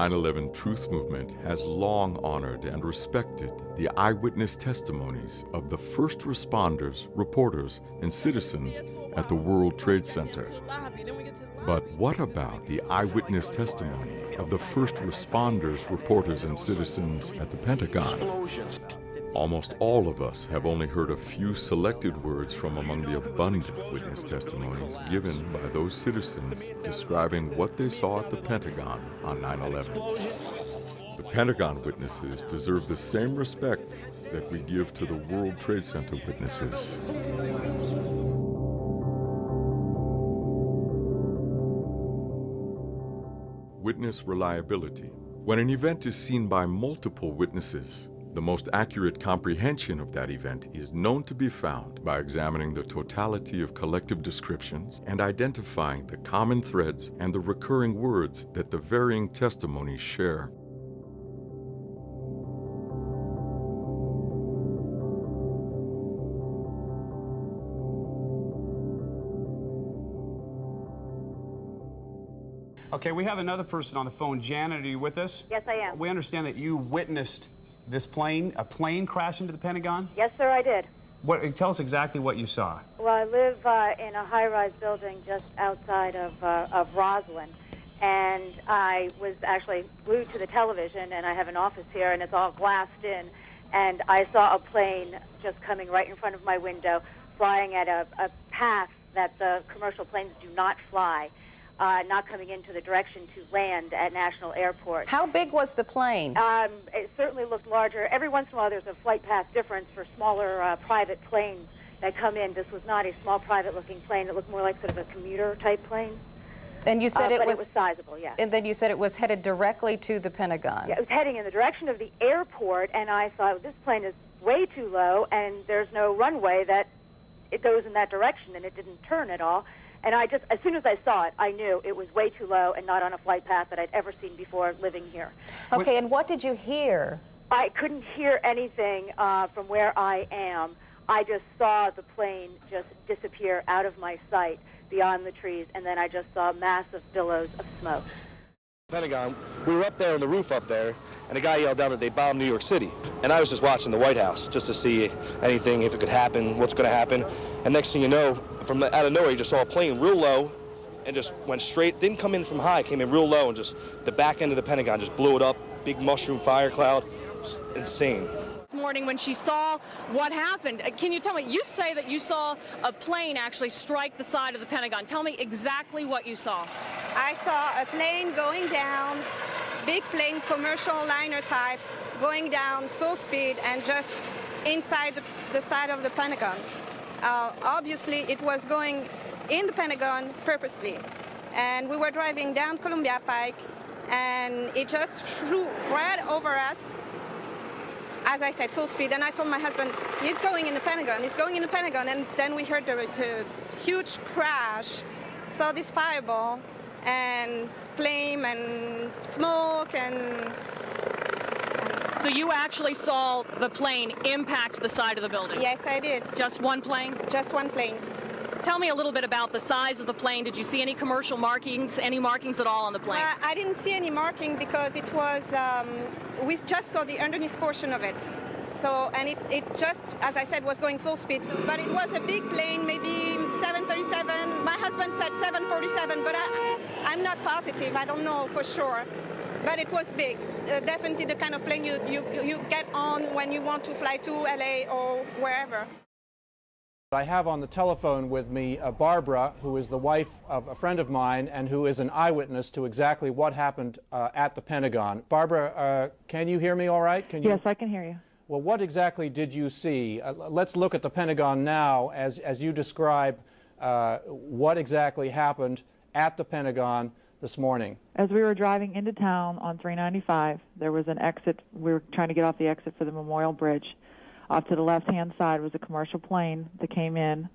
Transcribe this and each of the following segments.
9/11 truth movement has long honored and respected the eyewitness testimonies of the first responders, reporters, and citizens at the World Trade Center. But what about the eyewitness testimony of the first responders, reporters, and citizens at the Pentagon? Almost all of us have only heard a few selected words from among the abundant witness testimonies given by those citizens describing what they saw at the Pentagon on 9/11. The Pentagon witnesses deserve the same respect that we give to the World Trade Center witnesses. Witness reliability. When an event is seen by multiple witnesses, the most accurate comprehension of that event is known to be found by examining the totality of collective descriptions and identifying the common threads and the recurring words that the varying testimonies share. Okay, we have another person on the phone. Janet, are you with us? Yes, I am. We understand that you witnessed this plane, a plane crash into the Pentagon? Yes, sir, I did. Tell us exactly what you saw. Well, I live in a high-rise building just outside of Roslyn, and I was actually glued to the television, and I have an office here, and it's all glassed in, and I saw a plane just coming right in front of my window, flying at a path that the commercial planes do not fly. Not coming into the direction to land at National Airport. How big was the plane? It certainly looked larger. Every once in a while there's a flight path difference for smaller private planes that come in. This was not a small private-looking plane. It looked more like sort of a commuter-type plane. And you said but it was sizable, yeah. And then you said it was headed directly to the Pentagon. Yeah, it was heading in the direction of the airport, and I thought, this plane is way too low, and there's no runway that it goes in that direction, and it didn't turn at all. And I just, as soon as I saw it, I knew it was way too low and not on a flight path that I'd ever seen before living here. Okay, and what did you hear? I couldn't hear anything from where I am. I just saw the plane just disappear out of my sight beyond the trees, and then I just saw massive billows of smoke. Pentagon, we were up there on the roof up there, and a guy yelled down that they bombed New York City. And I was just watching the White House just to see anything, if it could happen, what's going to happen. And next thing you know, from out of nowhere, you just saw a plane real low and just went straight, didn't come in from high, came in real low, and just the back end of the Pentagon just blew it up, big mushroom fire cloud. It's insane. Morning when she saw what happened. Can you tell me, you say that you saw a plane actually strike the side of the Pentagon. Tell me exactly what you saw. I saw a plane going down, big plane, commercial liner type, going down full speed and just inside the side of the Pentagon. Obviously, it was going in the Pentagon purposely. And we were driving down Columbia Pike, and it just flew right over us. As I said, full speed, and I told my husband, it's going in the Pentagon, it's going in the Pentagon, and then we heard the huge crash, saw this fireball, and flame, and smoke, and... So you actually saw the plane impact the side of the building? Yes, I did. Just one plane? Just one plane. Tell me a little bit about the size of the plane. Did you see any commercial markings, any markings at all on the plane? I didn't see any marking because it was, we just saw the underneath portion of it. So, and it just, as I said, was going full speed. So, but it was a big plane, maybe 737. My husband said 747, but I'm not positive. I don't know for sure. But it was big. Definitely the kind of plane you get on when you want to fly to LA or wherever. I have on the telephone with me Barbara, who is the wife of a friend of mine and who is an eyewitness to exactly what happened at the Pentagon. Barbara, can you hear me all right? Can you... Yes, I can hear you. Well, what exactly did you see? Let's look at the Pentagon now as you describe what exactly happened at the Pentagon this morning. As we were driving into town on 395, there was an exit. We were trying to get off the exit for the Memorial Bridge. Off to the left-hand side was a commercial plane that came in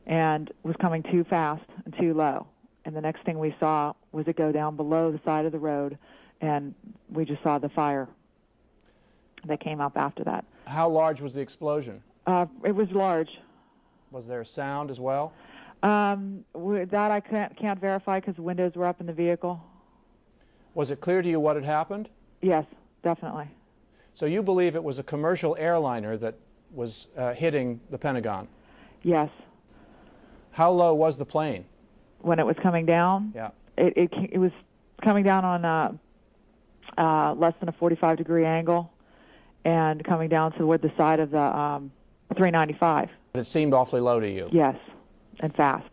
and was coming too fast and too low. And the next thing we saw was it go down below the side of the road, and we just saw the fire that came up after that. How large was the explosion? It was large. Was there sound as well? That I can't verify because the windows were up in the vehicle. Was it clear to you what had happened? Yes, definitely. So you believe it was a commercial airliner that was hitting the Pentagon? Yes. How low was the plane? When it was coming down? Yeah. It was coming down on less than a 45-degree angle and coming down toward the side of the 395. But it seemed awfully low to you? Yes, and fast.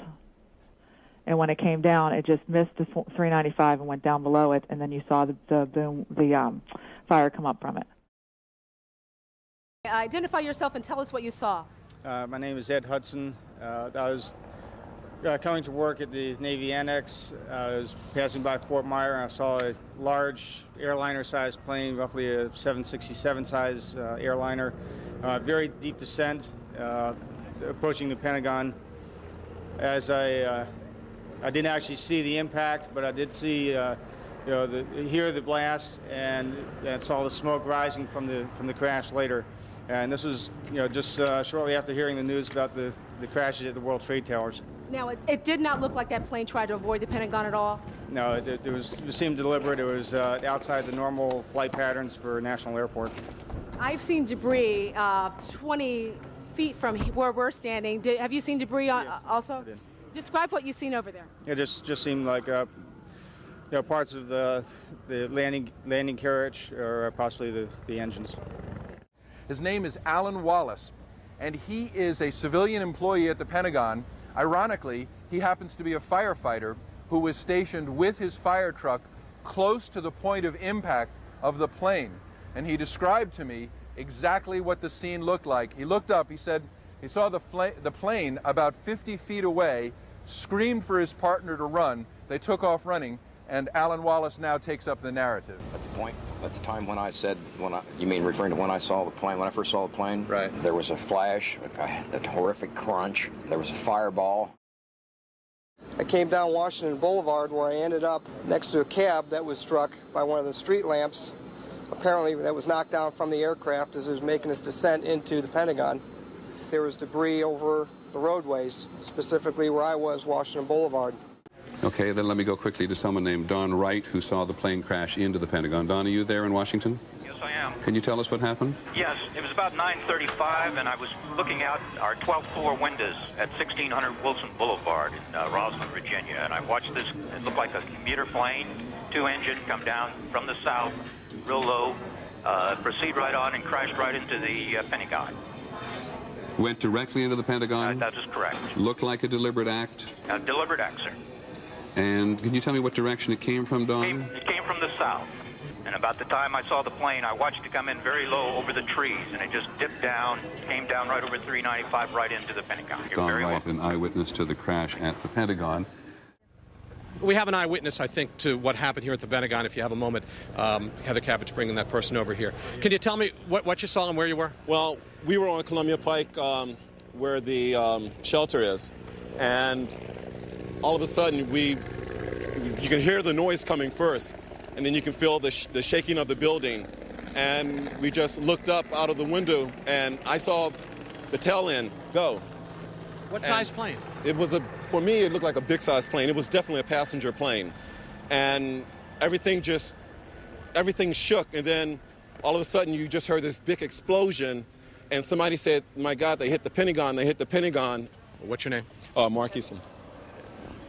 And when it came down, it just missed the 395 and went down below it, and then you saw the boom, the fire come up from it. Identify yourself and tell us what you saw. My name is Ed Hudson. I was coming to work at the Navy Annex. I was passing by Fort Myer, and I saw a large airliner-sized plane, roughly a 767-sized airliner, very deep descent, approaching the Pentagon. As I didn't actually see the impact, but I did see, hear the blast, and saw the smoke rising from the crash later. And this was, just shortly after hearing the news about the crashes at the World Trade Towers. Now, it did not look like that plane tried to avoid the Pentagon at all? No, it seemed deliberate. It was outside the normal flight patterns for a national airport. I've seen debris 20 feet from where we're standing. Have you seen debris also? I did. Describe what you've seen over there. It just seemed like parts of the landing carriage or possibly the engines. His name is Alan Wallace, and he is a civilian employee at the Pentagon. Ironically, he happens to be a firefighter who was stationed with his fire truck close to the point of impact of the plane. And he described to me exactly what the scene looked like. He looked up, he said he saw the plane about 50 feet away, screamed for his partner to run. They took off running, and Alan Wallace now takes up the narrative. At the time when I said, you mean referring to when I saw the plane, when I first saw the plane? Right. There was a flash, a horrific crunch. There was a fireball. I came down Washington Boulevard where I ended up next to a cab that was struck by one of the street lamps. Apparently that was knocked down from the aircraft as it was making its descent into the Pentagon. There was debris over the roadways, specifically where I was, Washington Boulevard. Okay, then let me go quickly to someone named Don Wright, who saw the plane crash into the Pentagon. Don, are you there in Washington? Yes, I am. Can you tell us what happened? Yes, it was about 9:35, and I was looking out our 12th floor windows at 1600 Wilson Boulevard in Roslyn, Virginia, and I watched this. It looked like a commuter plane, two-engine, come down from the south, real low, proceed right on, and crashed right into the Pentagon. Went directly into the Pentagon? That is correct. Looked like a deliberate act? A deliberate act, sir. And can you tell me what direction it came from, Don? It came from the south. And about the time I saw the plane, I watched it come in very low over the trees, and it just dipped down, came down right over 395, right into the Pentagon. Don Wright, an eyewitness to the crash at the Pentagon. We have an eyewitness, I think, to what happened here at the Pentagon. If you have a moment, Heather Cabbage bringing that person over here. Can you tell me what you saw and where you were? Well, we were on Columbia Pike where the shelter is, and all of a sudden you can hear the noise coming first, and then you can feel the shaking of the building. And we just looked up out of the window, and I saw the tail end go. What size plane? It was for me, it looked like a big size plane. It was definitely a passenger plane. And everything shook, and then all of a sudden you just heard this big explosion, and somebody said, my God, they hit the Pentagon, they hit the Pentagon. What's your name? Mark Eason.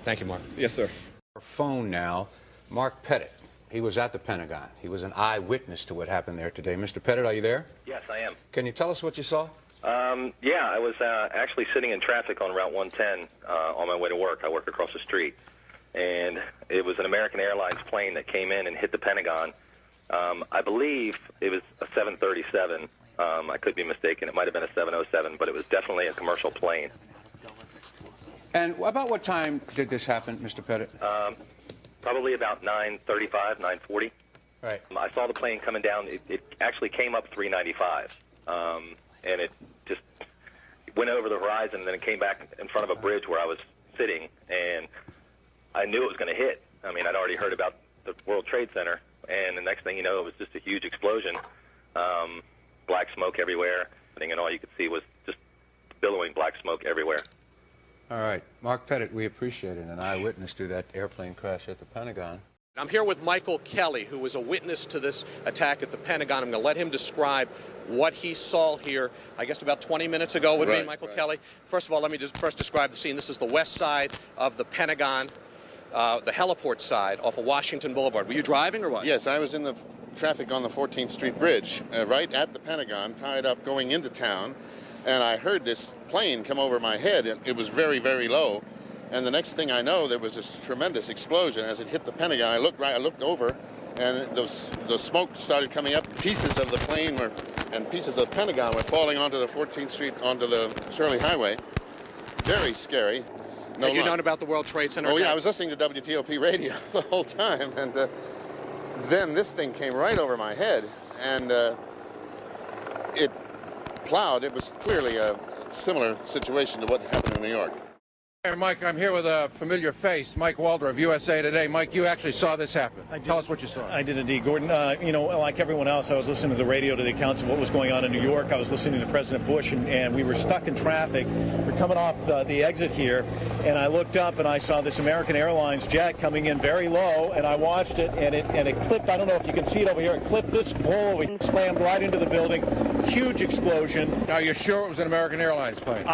Thank you, Mark. Yes, sir. Our phone now, Mark Pettit. He was at the Pentagon. He was an eyewitness to what happened there today. Mr. Pettit, are you there? Yes, I am. Can you tell us what you saw? Yeah, I was actually sitting in traffic on Route 110 on my way to work. I work across the street. And it was an American Airlines plane that came in and hit the Pentagon. I believe it was a 737. I could be mistaken. It might have been a 707, but it was definitely a commercial plane. And about what time did this happen, Mr. Pettit? Probably about 9:35, 9:40. Right. I saw the plane coming down. It actually came up 395, and it just went over the horizon, and then it came back in front of a bridge where I was sitting, and I knew it was going to hit. I mean, I'd already heard about the World Trade Center, and the next thing you know, it was just a huge explosion, black smoke everywhere, and all you could see was just billowing black smoke everywhere. All right. Mark Pettit, we appreciate it, an eyewitness to that airplane crash at the Pentagon. I'm here with Michael Kelly, who was a witness to this attack at the Pentagon. I'm going to let him describe what he saw here, I guess about 20 minutes ago with me, Michael Kelly. First of all, let me just first describe the scene. This is the west side of the Pentagon, the heliport side off of Washington Boulevard. Were you driving or what? Yes, I was in the traffic on the 14th Street Bridge, right at the Pentagon, tied up going into town, and I heard this plane come over my head, and it was very, very low. And the next thing I know, there was this tremendous explosion as it hit the Pentagon. I looked over, and the smoke started coming up. Pieces of the plane and pieces of the Pentagon were falling onto the 14th Street, onto the Shirley Highway. Very scary. Had you known about the World Trade Center? Oh, yeah, I was listening to WTOP radio the whole time, and then this thing came right over my head, and it plowed. It was clearly a similar situation to what happened in New York. Mike, I'm here with a familiar face, Mike Walder of USA Today. Mike, you actually saw this happen. Tell us what you saw. I did indeed, Gordon. You know, like everyone else, I was listening to the radio, to the accounts of what was going on in New York. I was listening to President Bush, and we were stuck in traffic. We're coming off the exit here, and I looked up and I saw this American Airlines jet coming in very low, and I watched it, and it clipped. I don't know if you can see it over here. It clipped this pole. It slammed right into the building. Huge explosion. Now, you're sure it was an American Airlines plane?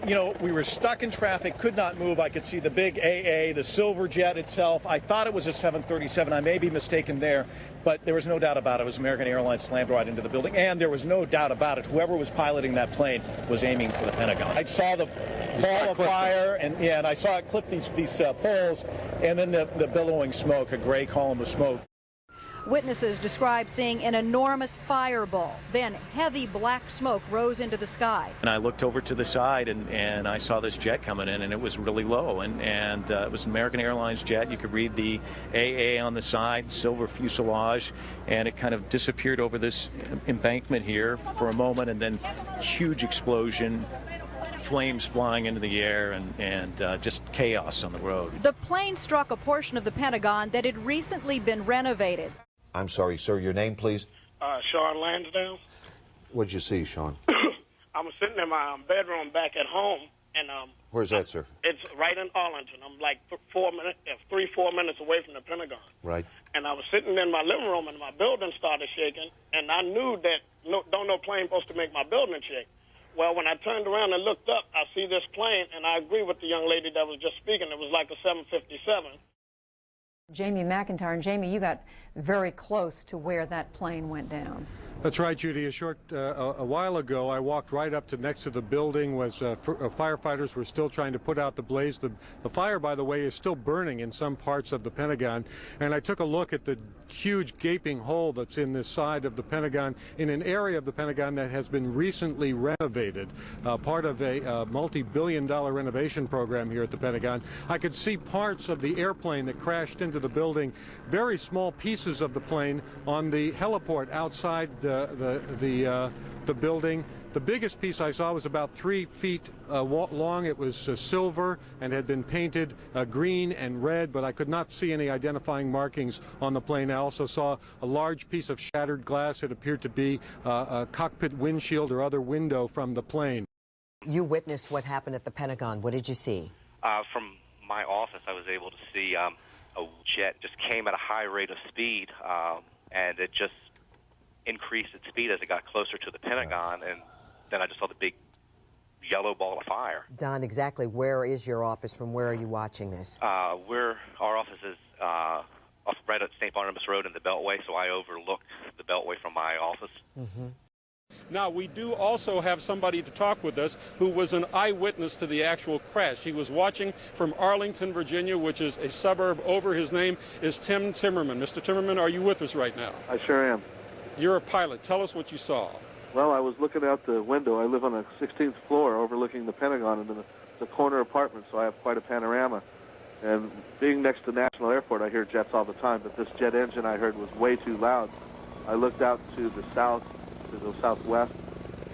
You know, we were stuck in traffic, could not move. I could see the big AA, the silver jet itself. I thought it was a 737. I may be mistaken there, but there was no doubt about it. It was American Airlines slammed right into the building, and there was no doubt about it. Whoever was piloting that plane was aiming for the Pentagon. I saw the ball of fire, and I saw it clip these poles, and then the billowing smoke, a gray column of smoke. Witnesses describe seeing an enormous fireball. Then heavy black smoke rose into the sky. And I looked over to the side, and I saw this jet coming in, and it was really low. And it was an American Airlines jet. You could read the AA on the side, silver fuselage, and it kind of disappeared over this embankment here for a moment, and then huge explosion, flames flying into the air, and just chaos on the road. The plane struck a portion of the Pentagon that had recently been renovated. I'm sorry, sir, your name, please? Sean Lansdale. What'd you see, Sean? I was sitting in my bedroom back at home, and Where's that, sir? it's right in Arlington. I'm like 4 minutes away from the Pentagon. Right. And I was sitting in my living room, and my building started shaking, and I knew that no plane supposed to make my building shake. Well, when I turned around and looked up, I see this plane, and I agree with the young lady that was just speaking. It was like a 757. Jamie McIntyre. And Jamie, you got very close to where that plane went down. That's right, Judy. A while ago, I walked right up to next to the building. Firefighters were still trying to put out the blaze. The fire, by the way, is still burning in some parts of the Pentagon. And I took a look at the huge gaping hole that's in this side of the Pentagon, in an area of the Pentagon that has been recently renovated, part of a multi-billion-dollar renovation program here at the Pentagon. I could see parts of the airplane that crashed into the building, very small pieces of the plane on the heliport outside the building. The biggest piece I saw was about 3 feet long. It was silver and had been painted green and red, but I could not see any identifying markings on the plane. I also saw a large piece of shattered glass. It appeared to be a cockpit windshield or other window from the plane. You witnessed what happened at the Pentagon. What did you see? From my office, I was able to see a jet just came at a high rate of speed, and it just increased its speed as it got closer to the Pentagon, and then I just saw the big yellow ball of fire. Don, exactly where is your office? From where are you watching this? Our office is right at St. Barnabas Road in the Beltway, so I overlook the Beltway from my office. Mm-hmm. Now, we do also have somebody to talk with us who was an eyewitness to the actual crash. He was watching from Arlington, Virginia, which is a suburb over. His name is Tim Timmerman. Mr. Timmerman, are you with us right now? I sure am. You're a pilot. Tell us what you saw. Well, I was looking out the window. I live on the 16th floor overlooking the Pentagon, and it's a corner apartment, so I have quite a panorama. And being next to National Airport, I hear jets all the time, but this jet engine I heard was way too loud. I looked out to the south, to the southwest,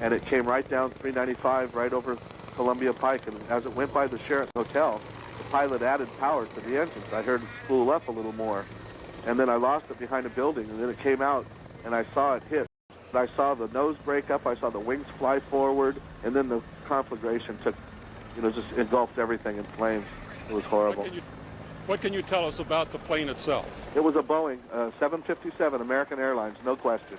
and it came right down 395, right over Columbia Pike. And as it went by the Sheraton Hotel, the pilot added power to the engines. I heard it spool up a little more. And then I lost it behind a building, and then it came out, and I saw it hit. I saw the nose break up, I saw the wings fly forward, and then the conflagration took, just engulfed everything in flames. It was horrible. What can you tell us about the plane itself? It was a Boeing 757, American Airlines, no question.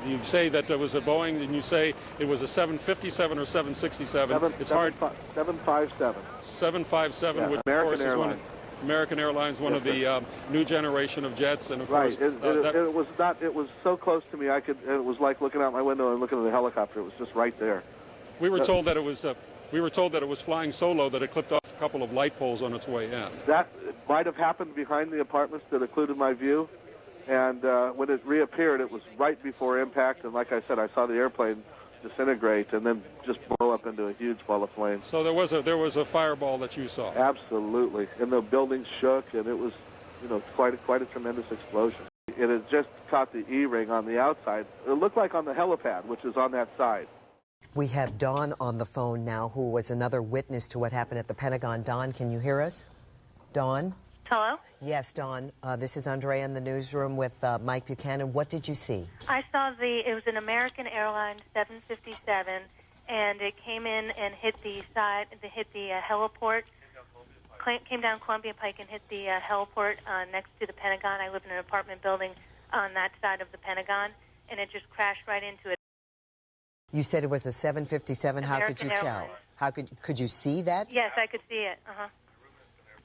You say that it was a Boeing, and you say it was a 757 or 767. It's hard. 757. 757, yeah, which American of course Airlines. is American Airlines, one of the new generation of jets, and of right. course, it was not. It was so close to me. It was like looking out my window and looking at the helicopter. It was just right there. We were told that it was. We were told that it was flying so low that it clipped off a couple of light poles on its way in. That might have happened behind the apartments that occluded my view, and when it reappeared, it was right before impact. And like I said, I saw the airplane disintegrate and then just blow up into a huge ball of flame. So there was a fireball that you saw. Absolutely, and the building shook, and it was, quite a tremendous explosion. It had just caught the E-ring on the outside. It looked like on the helipad, which is on that side. We have Dawn on the phone now, who was another witness to what happened at the Pentagon. Dawn, can you hear us? Dawn? Hello? Yes, Dawn. This is Andrea in the newsroom with Mike Buchanan. What did you see? I saw it was an American Airlines 757, and it came in and hit the heliport, came down Columbia Pike and hit the heliport next to the Pentagon. I live in an apartment building on that side of the Pentagon, and it just crashed right into it. You said it was a 757. How could American you tell? Airlines. How could you see that? Yes, I could see it.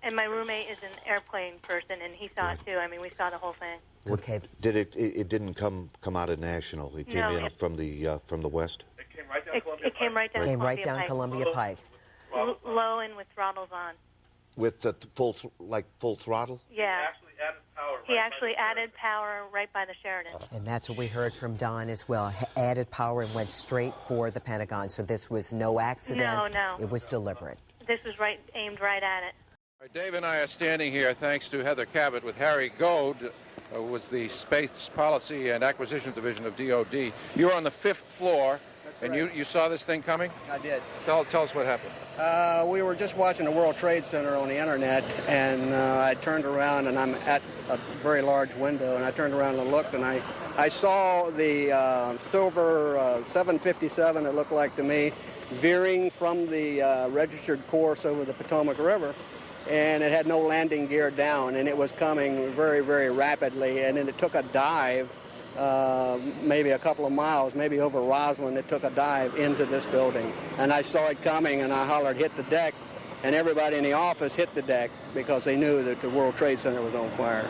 And my roommate is an airplane person, and he saw it too. I mean, we saw the whole thing. Okay. Did it didn't come out of National? It came in from the west. It came right down. Came right down Columbia Pike. Low and with throttles on. With the full throttle? Yeah. He actually added power right by the Sheridan. And that's what we heard from Don as well. Added power and went straight for the Pentagon. So this was no accident. No. It was deliberate. This was aimed right at it. Dave and I are standing here thanks to Heather Cabot with Harry Goad, who was the Space Policy and Acquisition Division of DOD. You were on the 5th floor, and you saw this thing coming? I did. Tell us what happened. We were just watching the World Trade Center on the internet, and I turned around, and I'm at a very large window, and I turned around and looked, and I saw the silver 757, it looked like to me, veering from the registered course over the Potomac River, and it had no landing gear down, and it was coming very, very rapidly, and then it took a dive, maybe a couple of miles, maybe over Roslyn. It took a dive into this building, and I saw it coming, and I hollered, hit the deck, and everybody in the office hit the deck because they knew that the World Trade Center was on fire.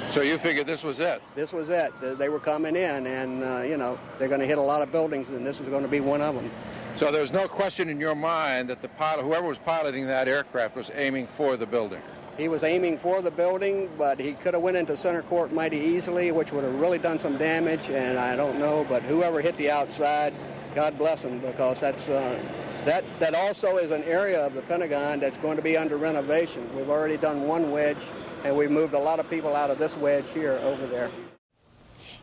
So you figured this was it? This was it. They were coming in, and they're going to hit a lot of buildings, and this is going to be one of them. So there's no question in your mind that the pilot, whoever was piloting that aircraft, was aiming for the building? He was aiming for the building, but he could have went into center court mighty easily, which would have really done some damage, and I don't know. But whoever hit the outside, God bless him, because that also is an area of the Pentagon that's going to be under renovation. We've already done one wedge, and we've moved a lot of people out of this wedge here over there.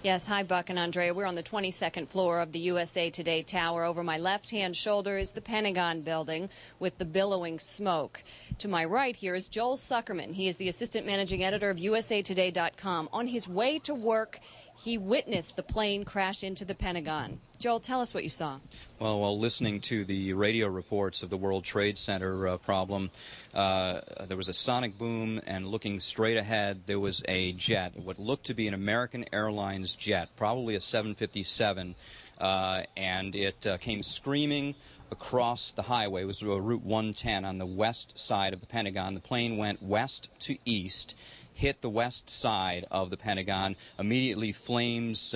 Yes, hi, Buck and Andrea. We're on the 22nd floor of the USA Today Tower. Over my left-hand shoulder is the Pentagon building with the billowing smoke. To my right here is Joel Suckerman. He is the assistant managing editor of USAtoday.com. On his way to work, he witnessed the plane crash into the Pentagon. Joel, tell us what you saw. Well, while listening to the radio reports of the World Trade Center problem, there was a sonic boom, and looking straight ahead, there was a jet, what looked to be an American Airlines jet, probably a 757, and it came screaming across the highway. It was Route 110 on the west side of the Pentagon. The plane went west to east, hit the west side of the Pentagon. Immediately, flames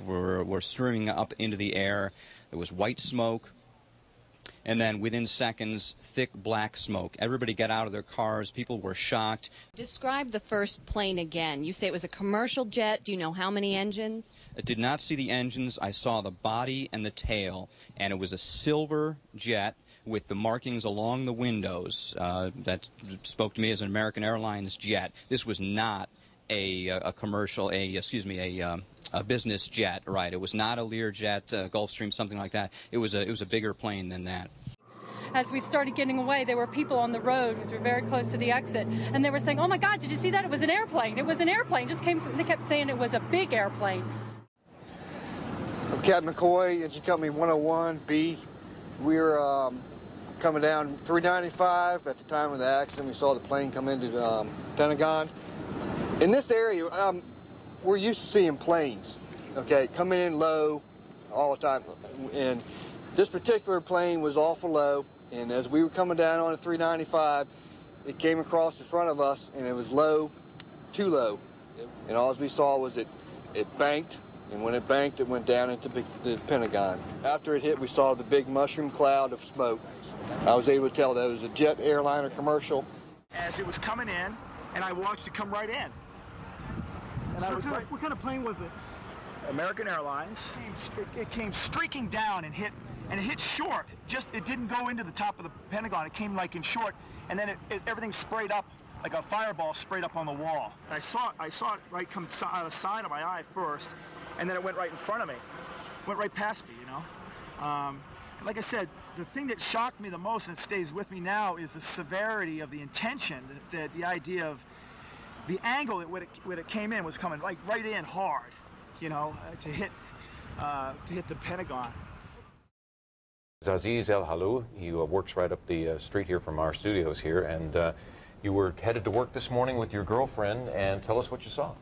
were streaming up into the air. There was white smoke, and then within seconds, thick black smoke. Everybody got out of their cars. People were shocked. Describe the first plane again. You say it was a commercial jet. Do you know how many engines? I did not see the engines. I saw the body and the tail, and it was a silver jet with the markings along the windows that spoke to me as an American Airlines jet. This was not a commercial, a business jet, right? It was not a Learjet, Gulfstream, something like that. It was a bigger plane than that. As we started getting away, there were people on the road because we were very close to the exit, and they were saying, "Oh my God, did you see that? It was an airplane. It was an airplane." They kept saying it was a big airplane. I'm Captain McCoy, Engine Company 101B. We're coming down 395 at the time of the accident. We saw the plane come into the Pentagon. In this area, we're used to seeing planes, okay, coming in low all the time. And this particular plane was awful low, and as we were coming down on the 395, it came across the front of us, and it was low, too low. And all we saw was it banked, and when it banked, it went down into the Pentagon. After it hit, we saw the big mushroom cloud of smoke. I was able to tell that it was a jet airliner commercial. As it was coming in, and I watched it come right in. And what kind of plane was it? American Airlines. It came streaking down and hit short. It didn't go into the top of the Pentagon. It came like in short, and then everything sprayed up like a fireball sprayed up on the wall. I saw it right come out of the side of my eye first, and then it went right in front of me, went right past me, you know. Like I said, the thing that shocked me the most and stays with me now is the severity of the intention, the idea of the angle that when it came in was coming like right in hard, you know, to hit the Pentagon. Aziz El Halou, he works right up the street here from our studios here, and you were headed to work this morning with your girlfriend, and tell us what you saw.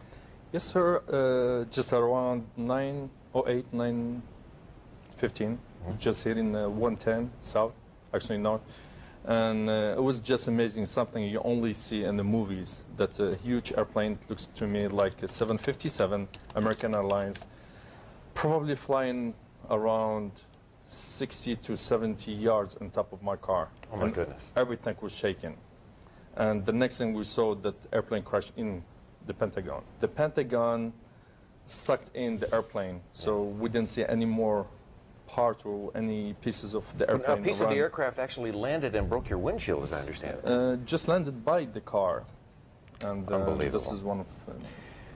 Yes, sir. Just around 9:08, 9:15, just hitting 110 south, actually north. And it was just amazing, something you only see in the movies, that a huge airplane looks to me like a 757 American Airlines, probably flying around 60 to 70 yards on top of my car. Oh my goodness. Everything was shaking. And the next thing we saw, that airplane crashed in the Pentagon. The Pentagon sucked in the airplane, so we didn't see any more part or any pieces of the airplane. A piece of the aircraft actually landed and broke your windshield, as I understand it. Just landed by the car. And Unbelievable. this is one of...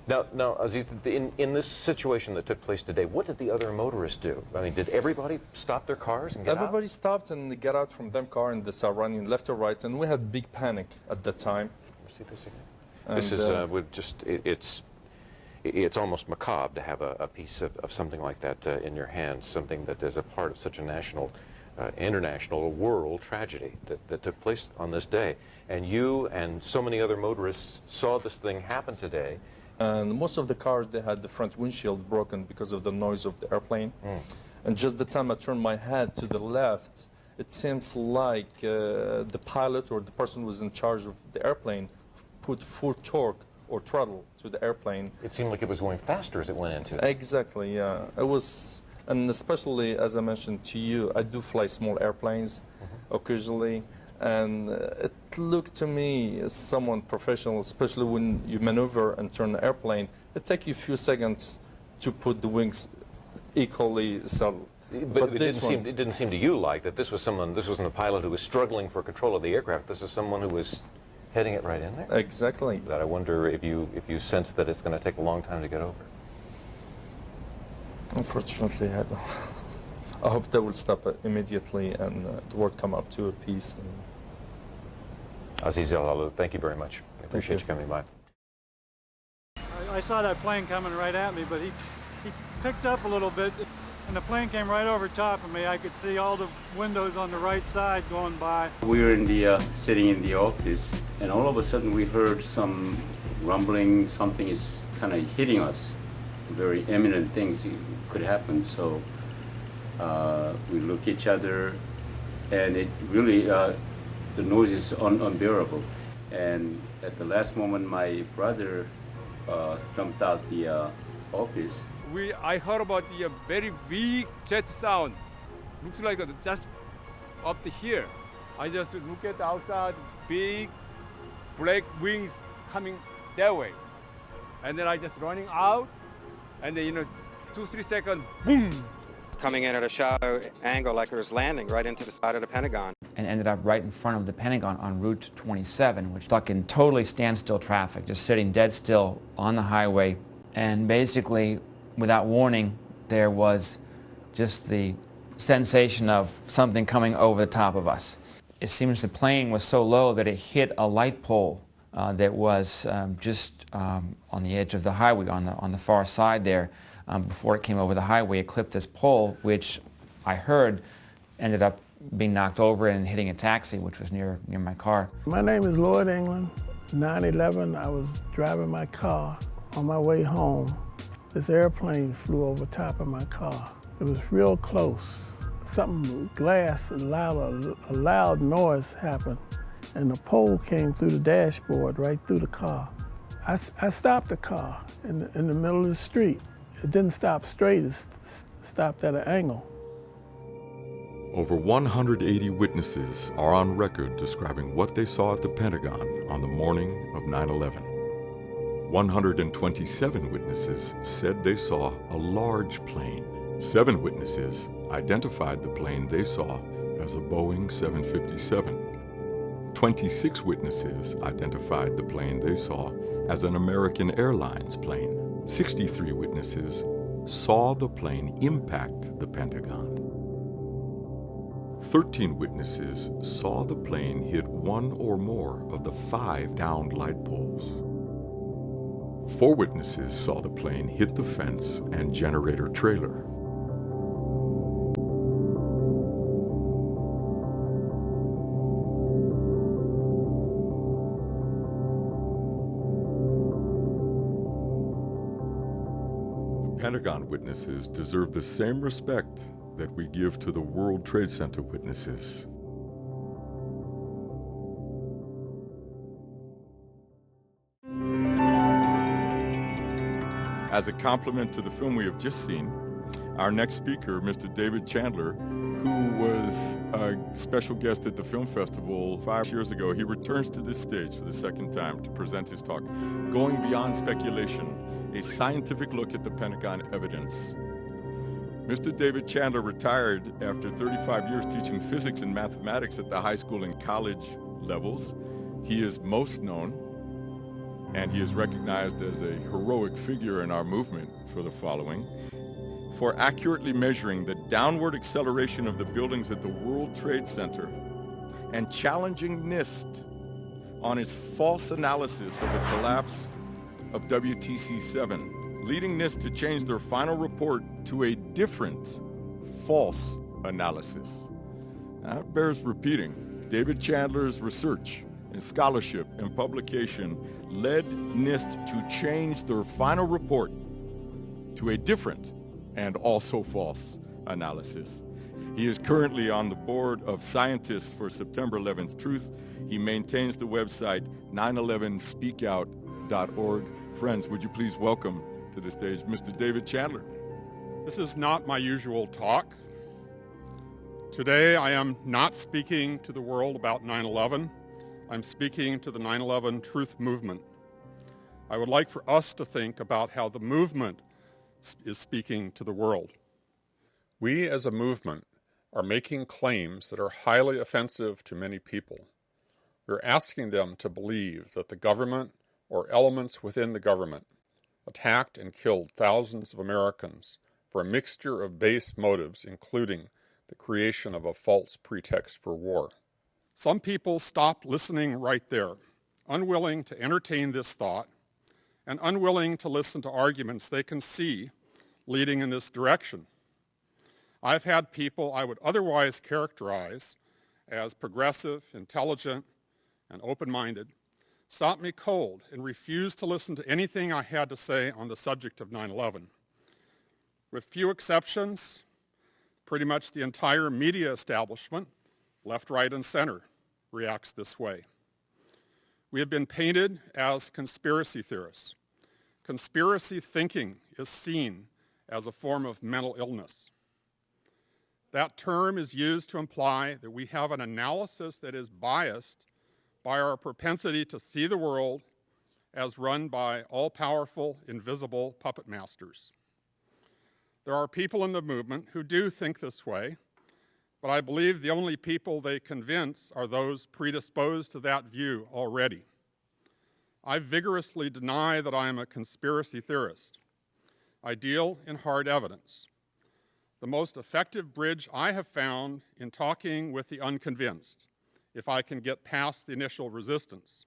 Now, Aziz, in this situation that took place today, what did the other motorists do? I mean, did everybody stop their cars and get out? Everybody stopped and got out from them car, and they started running left or right, and we had big panic at that time. See this again? And this is it's almost macabre to have a piece of something like that in your hands, something that is a part of such a national, international, world tragedy that took place on this day. And you and so many other motorists saw this thing happen today. And most of the cars, they had the front windshield broken because of the noise of the airplane. And just the time I turned my head to the left, it seems like the pilot or the person who was in charge of the airplane put full torque or throttle to the airplane. It seemed like it was going faster as it went into it. Exactly, yeah. It was, and especially, as I mentioned to you, I do fly small airplanes occasionally. And it looked to me as someone professional, especially when you maneuver and turn the airplane, it takes you a few seconds to put the wings equally settled. But it didn't seem to you like that this wasn't a pilot who was struggling for control of the aircraft. This was someone who was heading it right in there? Exactly. That I wonder if you sense that it's going to take a long time to get over. Unfortunately, I don't. I hope they will stop it immediately and the world come up to a peace. Aziz El Halou, thank you very much. I appreciate you coming by. I saw that plane coming right at me, but he picked up a little bit, and the plane came right over top of me. I could see all the windows on the right side going by. We were in the sitting in the office, and all of a sudden we heard some rumbling. Something is kind of hitting us. Very imminent things could happen. So we look at each other, and it really the noise is unbearable. And at the last moment, my brother jumped out the office. I heard about the very big jet sound. Looks like just up to here. I just look at the outside, big black wings coming that way. And then I just running out, and then 2-3 seconds, boom! Coming in at a shallow angle like it was landing right into the side of the Pentagon. And ended up right in front of the Pentagon on Route 27, which stuck in totally standstill traffic, just sitting dead still on the highway. And basically, without warning, there was just the sensation of something coming over the top of us. It seems the plane was so low that it hit a light pole that was just on the edge of the highway, on the far side there. Before it came over the highway, it clipped this pole, which I heard ended up being knocked over and hitting a taxi, which was near my car. My name is Lloyd England. 9/11, I was driving my car on my way home. This airplane flew over top of my car. It was real close. Something, glass, a loud noise happened, and the pole came through the dashboard right through the car. I stopped the car in the middle of the street. It didn't stop straight, it stopped at an angle. Over 180 witnesses are on record describing what they saw at the Pentagon on the morning of 9/11. 127 witnesses said they saw a large plane. 7 witnesses identified the plane they saw as a Boeing 757. 26 witnesses identified the plane they saw as an American Airlines plane. 63 witnesses saw the plane impact the Pentagon. 13 witnesses saw the plane hit one or more of the 5 downed light poles. 4 witnesses saw the plane hit the fence and generator trailer. Pentagon witnesses deserve the same respect that we give to the World Trade Center witnesses. As a compliment to the film we have just seen, our next speaker, Mr. David Chandler, who was a special guest at the film festival 5 years ago, he returns to this stage for the second time to present his talk, Going Beyond Speculation, a scientific look at the Pentagon evidence. Mr. David Chandler retired after 35 years teaching physics and mathematics at the high school and college levels. He is most known, and he is recognized as a heroic figure in our movement for the following: for accurately measuring the downward acceleration of the buildings at the World Trade Center and challenging NIST on its false analysis of the collapse of WTC-7, leading NIST to change their final report to a different false analysis. That bears repeating. David Chandler's research and scholarship and publication led NIST to change their final report to a different and also false analysis. He is currently on the board of scientists for September 11th Truth. He maintains the website 911speakout.org. Friends, would you please welcome to the stage Mr. David Chandler. This is not my usual talk. Today I am not speaking to the world about 9/11. I'm speaking to the 9/11 Truth Movement. I would like for us to think about how the movement is speaking to the world. We as a movement are making claims that are highly offensive to many people. We're asking them to believe that the government or elements within the government attacked and killed thousands of Americans for a mixture of base motives, including the creation of a false pretext for war. Some people stopped listening right there, unwilling to entertain this thought and unwilling to listen to arguments they can see leading in this direction. I've had people I would otherwise characterize as progressive, intelligent, and open-minded stop me cold and refuse to listen to anything I had to say on the subject of 9/11. With few exceptions, pretty much the entire media establishment, left, right, and center, reacts this way. We have been painted as conspiracy theorists. Conspiracy thinking is seen as a form of mental illness. That term is used to imply that we have an analysis that is biased by our propensity to see the world as run by all-powerful, invisible puppet masters. There are people in the movement who do think this way, but I believe the only people they convince are those predisposed to that view already. I vigorously deny that I am a conspiracy theorist. I deal in hard evidence. The most effective bridge I have found in talking with the unconvinced, if I can get past the initial resistance,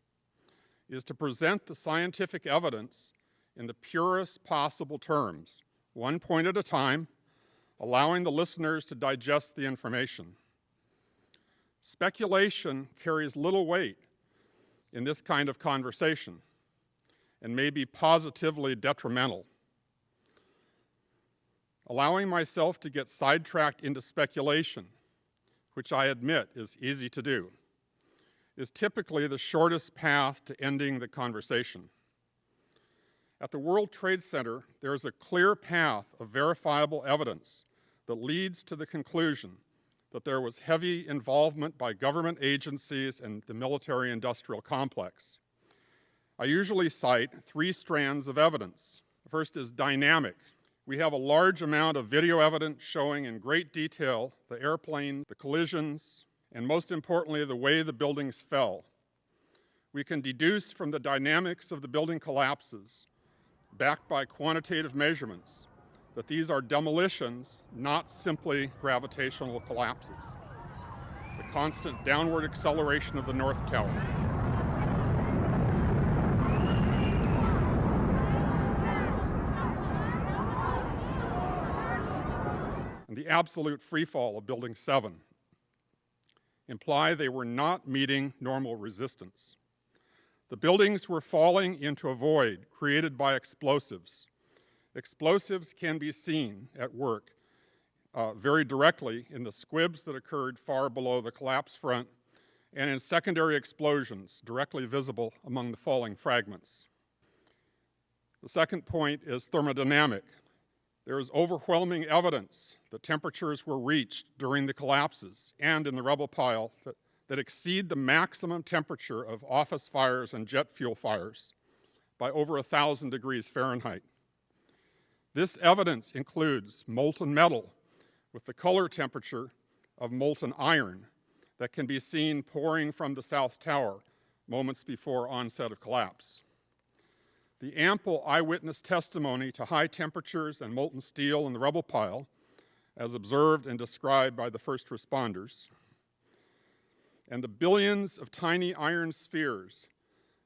is to present the scientific evidence in the purest possible terms, one point at a time, allowing the listeners to digest the information. Speculation carries little weight in this kind of conversation and may be positively detrimental. Allowing myself to get sidetracked into speculation, which I admit is easy to do, is typically the shortest path to ending the conversation. At the World Trade Center, there is a clear path of verifiable evidence that leads to the conclusion that there was heavy involvement by government agencies and the military-industrial complex. I usually cite 3 strands of evidence. The first is dynamic. We have a large amount of video evidence showing in great detail the airplane, the collisions, and most importantly, the way the buildings fell. We can deduce from the dynamics of the building collapses, backed by quantitative measurements, that these are demolitions, not simply gravitational collapses. The constant downward acceleration of the North Tower. And the absolute freefall of Building 7 imply they were not meeting normal resistance. The buildings were falling into a void created by explosives. Explosives can be seen at work very directly in the squibs that occurred far below the collapse front and in secondary explosions directly visible among the falling fragments. The second point is thermodynamic. There is overwhelming evidence that temperatures were reached during the collapses and in the rubble pile that exceed the maximum temperature of office fires and jet fuel fires by over 1,000 degrees Fahrenheit. This evidence includes molten metal with the color temperature of molten iron that can be seen pouring from the South Tower moments before onset of collapse. The ample eyewitness testimony to high temperatures and molten steel in the rubble pile, as observed and described by the first responders, and the billions of tiny iron spheres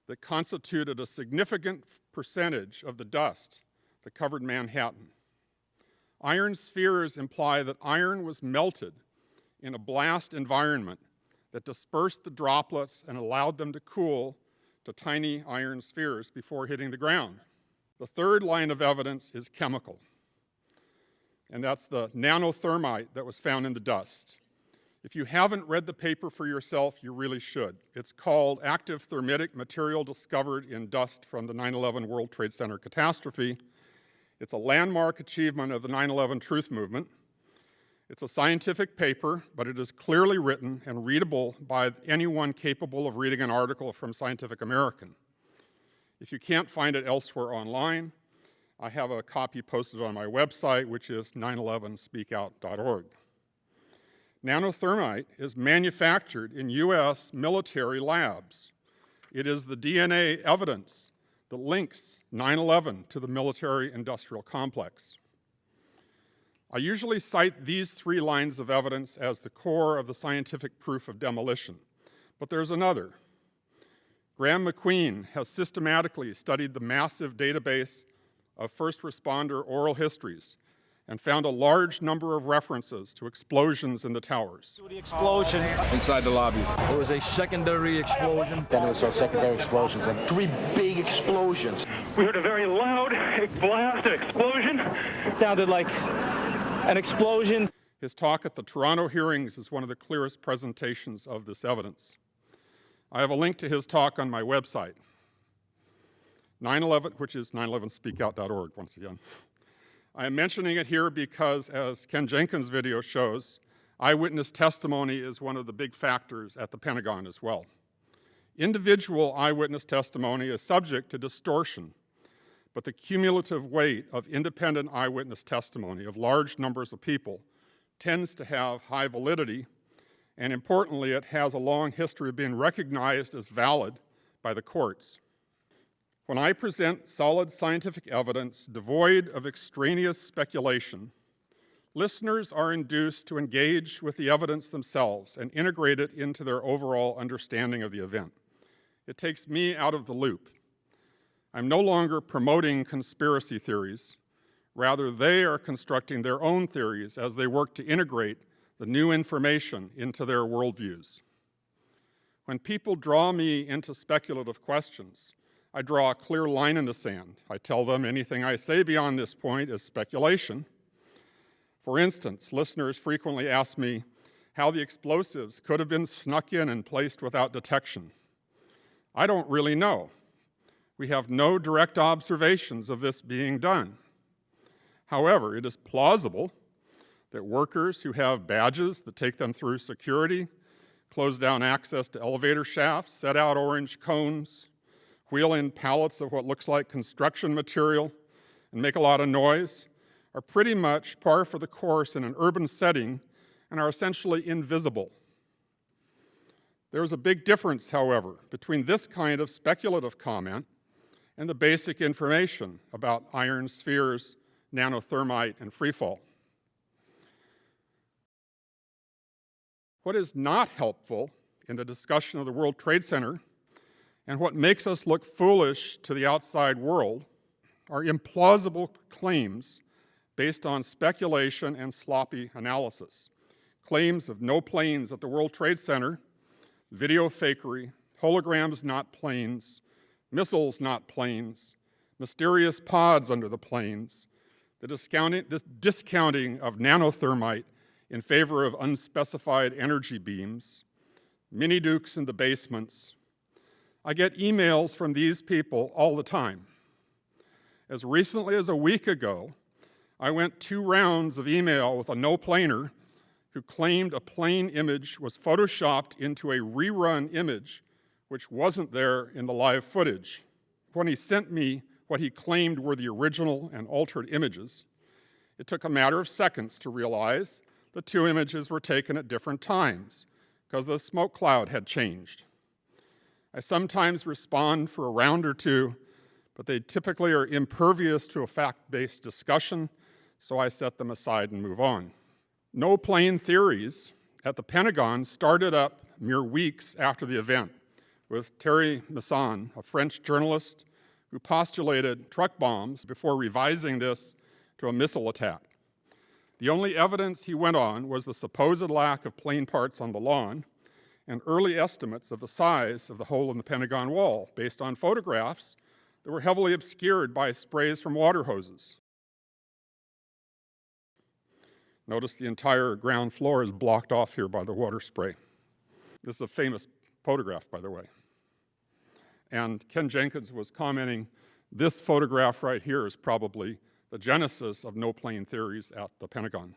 that constituted a significant percentage of the dust that covered Manhattan. Iron spheres imply that iron was melted in a blast environment that dispersed the droplets and allowed them to cool to tiny iron spheres before hitting the ground. The third line of evidence is chemical, and that's the nanothermite that was found in the dust. If you haven't read the paper for yourself, you really should. It's called Active Thermitic Material Discovered in Dust from the 9/11 World Trade Center Catastrophe. It's a landmark achievement of the 9/11 Truth Movement. It's a scientific paper, but it is clearly written and readable by anyone capable of reading an article from Scientific American. If you can't find it elsewhere online, I have a copy posted on my website, which is 911speakout.org. Nanothermite is manufactured in U.S. military labs. It is the DNA evidence that links 9/11 to the military-industrial complex. I usually cite these 3 lines of evidence as the core of the scientific proof of demolition, but there's another. Graham McQueen has systematically studied the massive database of first responder oral histories and found a large number of references to explosions in the towers. The explosion inside the lobby. There was a secondary explosion. Then it was those secondary explosions and 3 big explosions. We heard a very loud blast, an explosion. It sounded like an explosion. His talk at the Toronto hearings is one of the clearest presentations of this evidence. I have a link to his talk on my website, 9/11, which is 911speakout.org once again. I am mentioning it here because, as Ken Jenkins' video shows, eyewitness testimony is one of the big factors at the Pentagon as well. Individual eyewitness testimony is subject to distortion, but the cumulative weight of independent eyewitness testimony of large numbers of people tends to have high validity, and importantly, it has a long history of being recognized as valid by the courts. When I present solid scientific evidence devoid of extraneous speculation, listeners are induced to engage with the evidence themselves and integrate it into their overall understanding of the event. It takes me out of the loop. I'm no longer promoting conspiracy theories. Rather, they are constructing their own theories as they work to integrate the new information into their worldviews. When people draw me into speculative questions, I draw a clear line in the sand. I tell them anything I say beyond this point is speculation. For instance, listeners frequently ask me how the explosives could have been snuck in and placed without detection. I don't really know. We have no direct observations of this being done. However, it is plausible that workers who have badges that take them through security, close down access to elevator shafts, set out orange cones, wheel in pallets of what looks like construction material, and make a lot of noise, are pretty much par for the course in an urban setting and are essentially invisible. There is a big difference, however, between this kind of speculative comment and the basic information about iron spheres, nanothermite, and freefall. What is not helpful in the discussion of the World Trade Center and what makes us look foolish to the outside world are implausible claims based on speculation and sloppy analysis. Claims of no planes at the World Trade Center, video fakery, holograms not planes, missiles not planes, mysterious pods under the planes, the discounting of nanothermite in favor of unspecified energy beams, mini-dukes in the basements. I get emails from these people all the time. As recently as a week ago, I went 2 rounds of email with a no-planer who claimed a plane image was photoshopped into a rerun image which wasn't there in the live footage. When he sent me what he claimed were the original and altered images, it took a matter of seconds to realize the 2 images were taken at different times because the smoke cloud had changed. I sometimes respond for a round or 2, but they typically are impervious to a fact-based discussion, so I set them aside and move on. No plane theories at the Pentagon started up mere weeks after the event with Thierry Masson, a French journalist who postulated truck bombs before revising this to a missile attack. The only evidence he went on was the supposed lack of plane parts on the lawn and early estimates of the size of the hole in the Pentagon wall based on photographs that were heavily obscured by sprays from water hoses. Notice the entire ground floor is blocked off here by the water spray. This is a famous photograph, by the way. And Ken Jenkins was commenting, this photograph right here is probably the genesis of no plane theories at the Pentagon.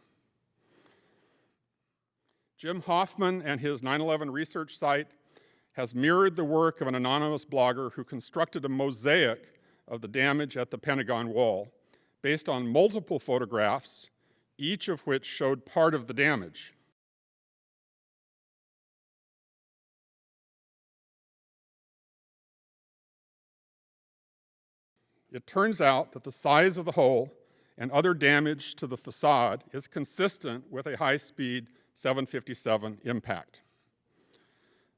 Jim Hoffman and his 9/11 research site has mirrored the work of an anonymous blogger who constructed a mosaic of the damage at the Pentagon wall based on multiple photographs, each of which showed part of the damage. It turns out that the size of the hole and other damage to the facade is consistent with a high-speed 757 impact.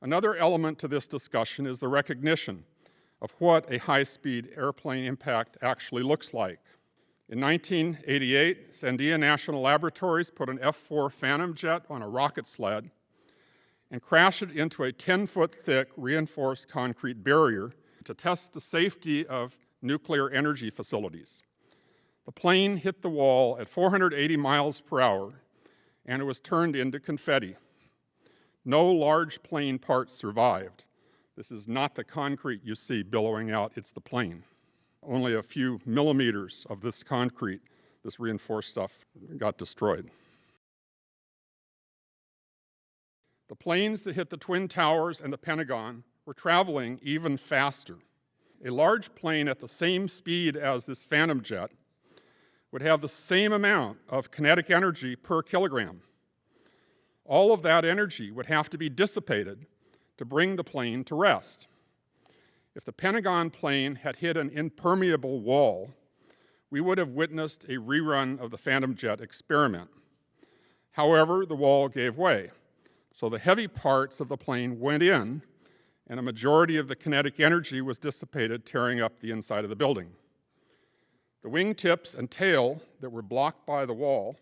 Another element to this discussion is the recognition of what a high-speed airplane impact actually looks like. In 1988, Sandia National Laboratories put an F-4 Phantom jet on a rocket sled and crashed it into a 10-foot thick reinforced concrete barrier to test the safety of nuclear energy facilities. The plane hit the wall at 480 miles per hour, and it was turned into confetti. No large plane parts survived. This is not the concrete you see billowing out, it's the plane. Only a few millimeters of this concrete, this reinforced stuff, got destroyed. The planes that hit the Twin Towers and the Pentagon were traveling even faster. A large plane at the same speed as this Phantom jet would have the same amount of kinetic energy per kilogram. All of that energy would have to be dissipated to bring the plane to rest. If the Pentagon plane had hit an impermeable wall, we would have witnessed a rerun of the Phantom jet experiment. However, the wall gave way, so the heavy parts of the plane went in, and a majority of the kinetic energy was dissipated, tearing up the inside of the building. The wingtips and tail that were blocked by the wall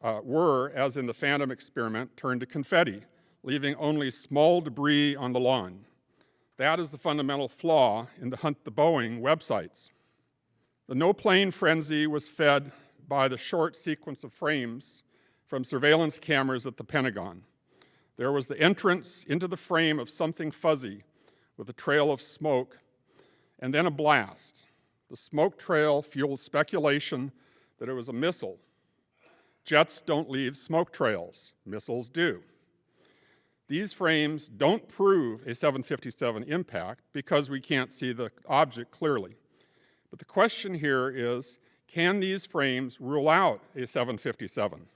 were, as in the Phantom experiment, turned to confetti, leaving only small debris on the lawn. That is the fundamental flaw in the Hunt the Boeing websites. The no-plane frenzy was fed by the short sequence of frames from surveillance cameras at the Pentagon. There was the entrance into the frame of something fuzzy with a trail of smoke, and then a blast. The smoke trail fueled speculation that it was a missile. Jets don't leave smoke trails, missiles do. These frames don't prove a 757 impact because we can't see the object clearly. But the question here is, can these frames rule out a 757?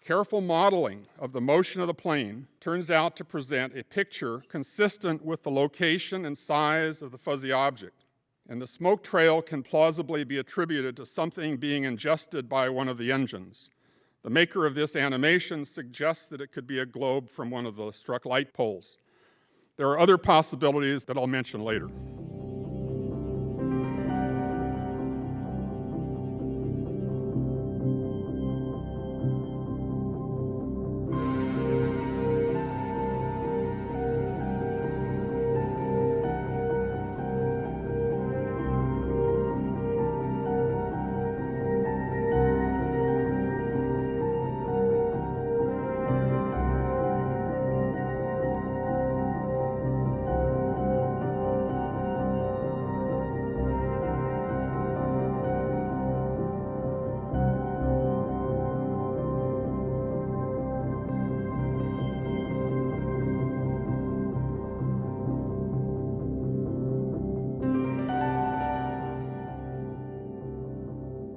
Careful modeling of the motion of the plane turns out to present a picture consistent with the location and size of the fuzzy object. And the smoke trail can plausibly be attributed to something being ingested by one of the engines. The maker of this animation suggests that it could be a globe from one of the struck light poles. There are other possibilities that I'll mention later.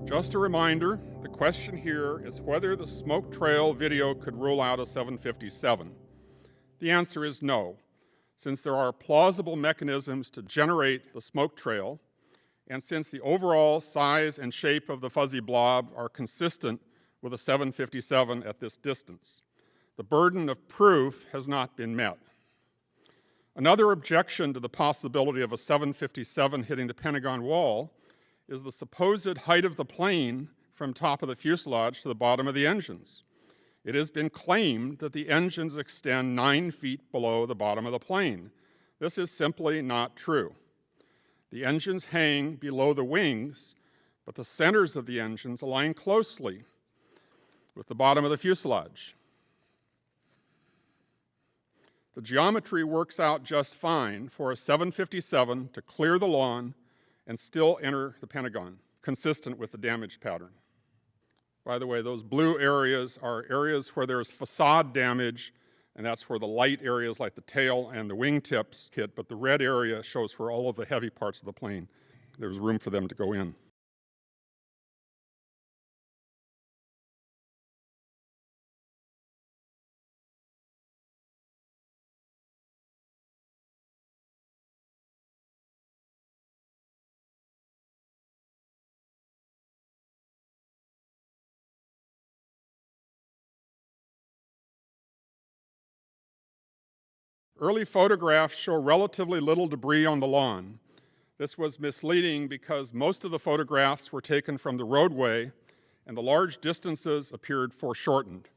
Just a reminder, the question here is whether the smoke trail video could rule out a 757. The answer is no, since there are plausible mechanisms to generate the smoke trail, and since the overall size and shape of the fuzzy blob are consistent with a 757 at this distance. The burden of proof has not been met. Another objection to the possibility of a 757 hitting the Pentagon wall is the supposed height of the plane from top of the fuselage to the bottom of the engines. It has been claimed that the engines extend 9 feet below the bottom of the plane. This is simply not true. The engines hang below the wings, but the centers of the engines align closely with the bottom of the fuselage. The geometry works out just fine for a 757 to clear the lawn and still enter the Pentagon, consistent with the damage pattern. By the way, those blue areas are areas where there's facade damage, and that's where the light areas like the tail and the wingtips hit, but the red area shows where all of the heavy parts of the plane, there's room for them to go in. Early photographs show relatively little debris on the lawn. This was misleading because most of the photographs were taken from the roadway and the large distances appeared foreshortened.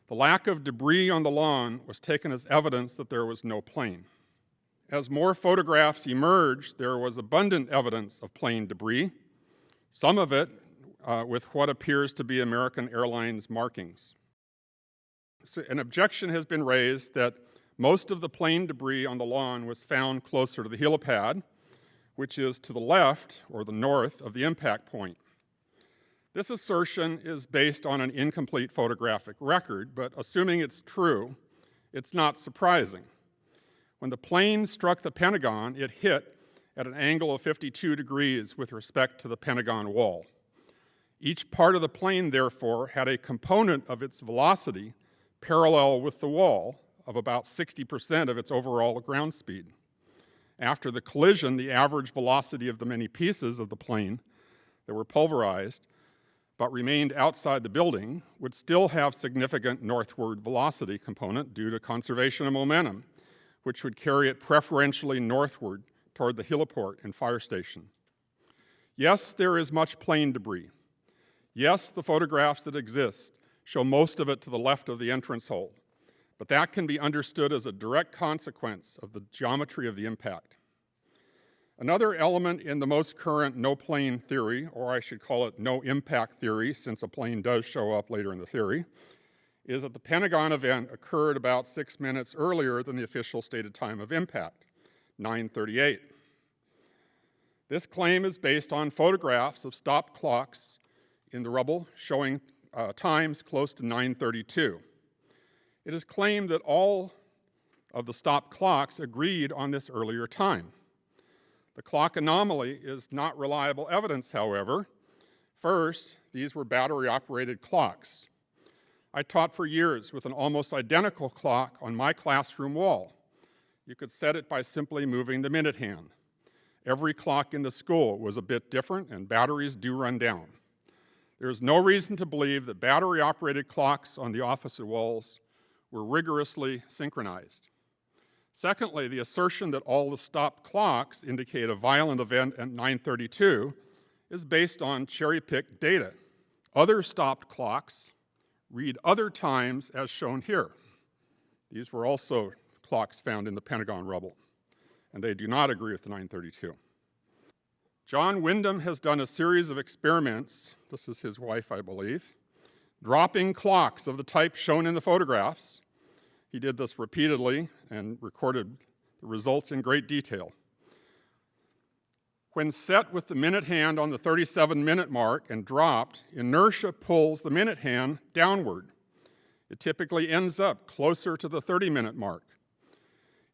The lack of debris on the lawn was taken as evidence that there was no plane. As more photographs emerged, there was abundant evidence of plane debris, some of it with what appears to be American Airlines markings. So an objection has been raised that most of the plane debris on the lawn was found closer to the helipad, which is to the left or the north of the impact point. This assertion is based on an incomplete photographic record, but assuming it's true, it's not surprising. When the plane struck the Pentagon, it hit at an angle of 52 degrees with respect to the Pentagon wall. Each part of the plane, therefore, had a component of its velocity parallel with the wall, of about 60% of its overall ground speed. After the collision, the average velocity of the many pieces of the plane that were pulverized but remained outside the building would still have significant northward velocity component due to conservation of momentum, which would carry it preferentially northward toward the heliport and fire station. Yes, there is much plane debris. Yes, the photographs that exist show most of it to the left of the entrance hole, but that can be understood as a direct consequence of the geometry of the impact. Another element in the most current no-plane theory, or I should call it no-impact theory, since a plane does show up later in the theory, is that the Pentagon event occurred about 6 minutes earlier than the official stated time of impact, 9:38. This claim is based on photographs of stopped clocks in the rubble showing times close to 9:32. It is claimed that all of the stopped clocks agreed on this earlier time. The clock anomaly is not reliable evidence, however. First, these were battery-operated clocks. I taught for years with an almost identical clock on my classroom wall. You could set it by simply moving the minute hand. Every clock in the school was a bit different, and batteries do run down. There is no reason to believe that battery-operated clocks on the office walls were rigorously synchronized. Secondly, the assertion that all the stopped clocks indicate a violent event at 9:32 is based on cherry-picked data. Other stopped clocks read other times as shown here. These were also clocks found in the Pentagon rubble, and they do not agree with the 9:32. John Wyndham has done a series of experiments, this is his wife, I believe, dropping clocks of the type shown in the photographs. He did this repeatedly and recorded the results in great detail. When set with the minute hand on the 37-minute mark and dropped, inertia pulls the minute hand downward. It typically ends up closer to the 30-minute mark.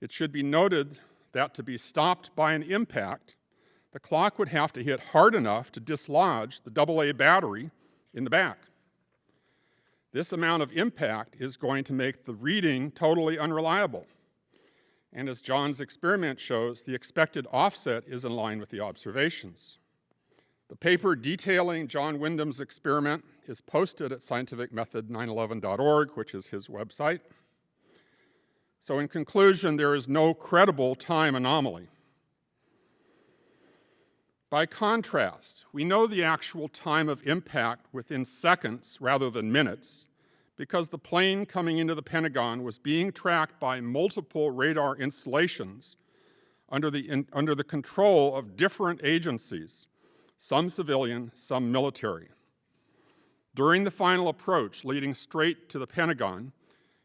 It should be noted that to be stopped by an impact, the clock would have to hit hard enough to dislodge the AA battery in the back. This amount of impact is going to make the reading totally unreliable. And as John's experiment shows, the expected offset is in line with the observations. The paper detailing John Wyndham's experiment is posted at scientificmethod911.org, which is his website. So in conclusion, there is no credible time anomaly. By contrast, we know the actual time of impact within seconds rather than minutes because the plane coming into the Pentagon was being tracked by multiple radar installations under the control of different agencies, some civilian, some military. During the final approach leading straight to the Pentagon,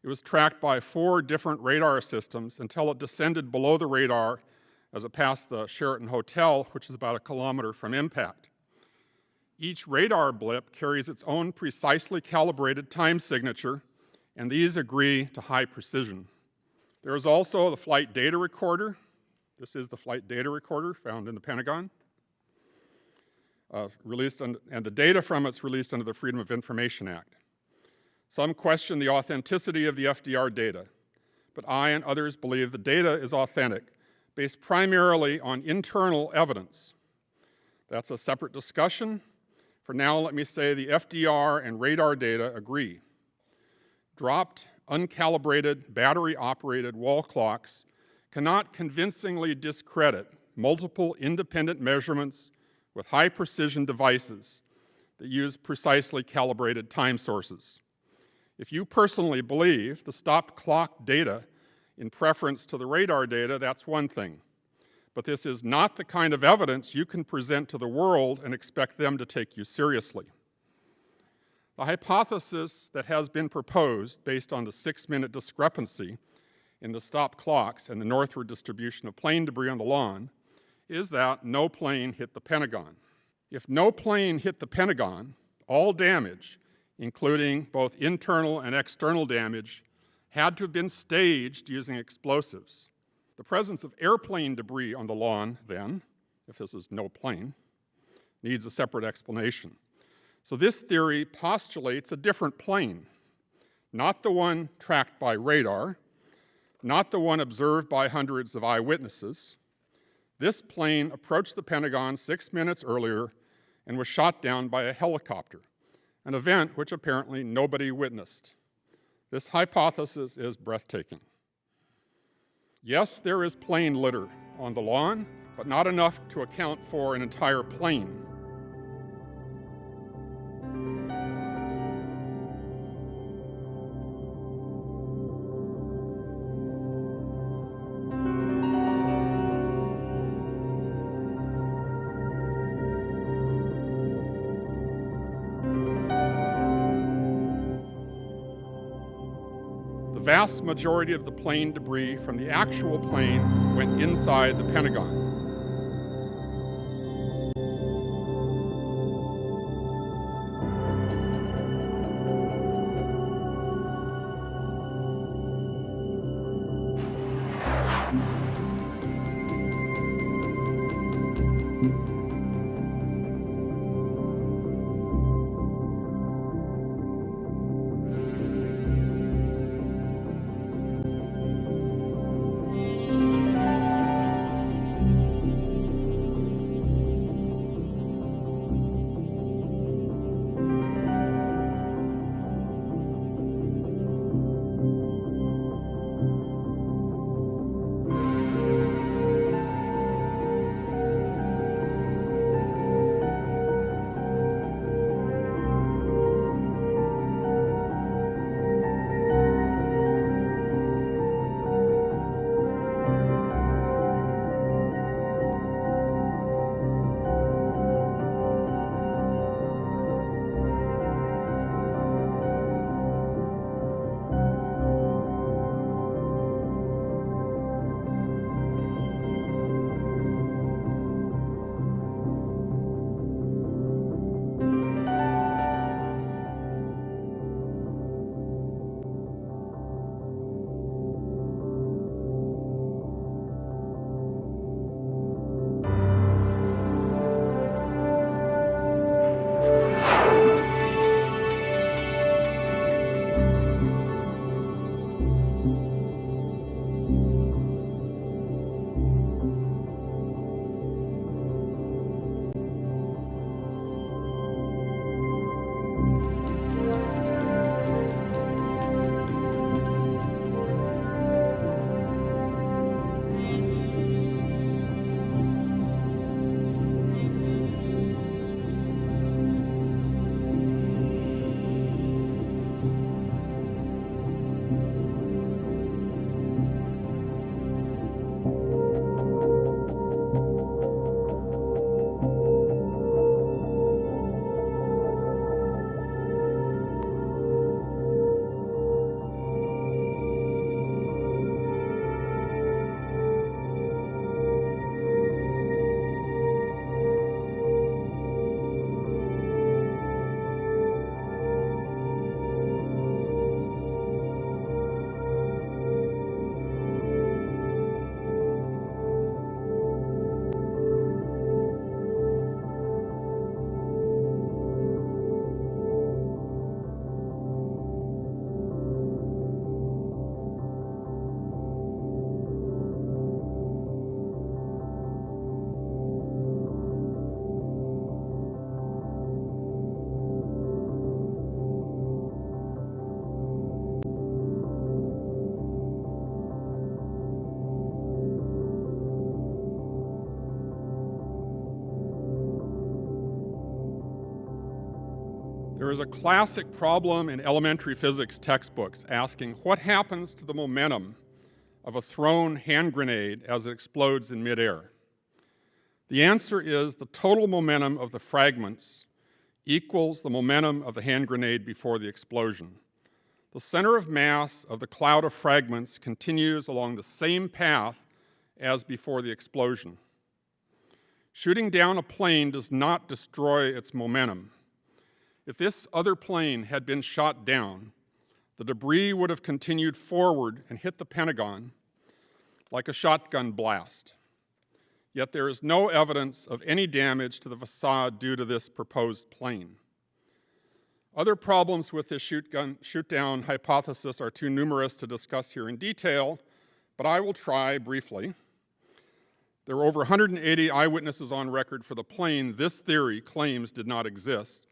it was tracked by 4 different radar systems until it descended below the radar as it passed the Sheraton Hotel, which is about 1 kilometer from impact. Each radar blip carries its own precisely calibrated time signature, and these agree to high precision. There is also the flight data recorder. This is the flight data recorder found in the Pentagon, and the data from it's released under the Freedom of Information Act. Some question the authenticity of the FDR data, but I and others believe the data is authentic, based primarily on internal evidence. That's a separate discussion. For now, let me say the FDR and radar data agree. Dropped, uncalibrated, battery-operated wall clocks cannot convincingly discredit multiple independent measurements with high-precision devices that use precisely calibrated time sources. If you personally believe the stopped clock data in preference to the radar data, that's one thing. But this is not the kind of evidence you can present to the world and expect them to take you seriously. The hypothesis that has been proposed based on the 6-minute discrepancy in the stopped clocks and the northward distribution of plane debris on the lawn is that no plane hit the Pentagon. If no plane hit the Pentagon, all damage, including both internal and external damage, had to have been staged using explosives. The presence of airplane debris on the lawn, then, if this is no plane, needs a separate explanation. So this theory postulates a different plane, not the one tracked by radar, not the one observed by hundreds of eyewitnesses. This plane approached the Pentagon 6 minutes earlier and was shot down by a helicopter, an event which apparently nobody witnessed. This hypothesis is breathtaking. Yes, there is plane litter on the lawn, but not enough to account for an entire plane. vast majority of the plane debris from the actual plane went inside the Pentagon. There is a classic problem in elementary physics textbooks asking what happens to the momentum of a thrown hand grenade as it explodes in midair. The answer is the total momentum of the fragments equals the momentum of the hand grenade before the explosion. The center of mass of the cloud of fragments continues along the same path as before the explosion. Shooting down a plane does not destroy its momentum. If this other plane had been shot down, the debris would have continued forward and hit the Pentagon like a shotgun blast. Yet there is no evidence of any damage to the facade due to this proposed plane. Other problems with this shoot-down hypothesis are too numerous to discuss here in detail, but I will try briefly. There were over 180 eyewitnesses on record for the plane this theory claims did not exist,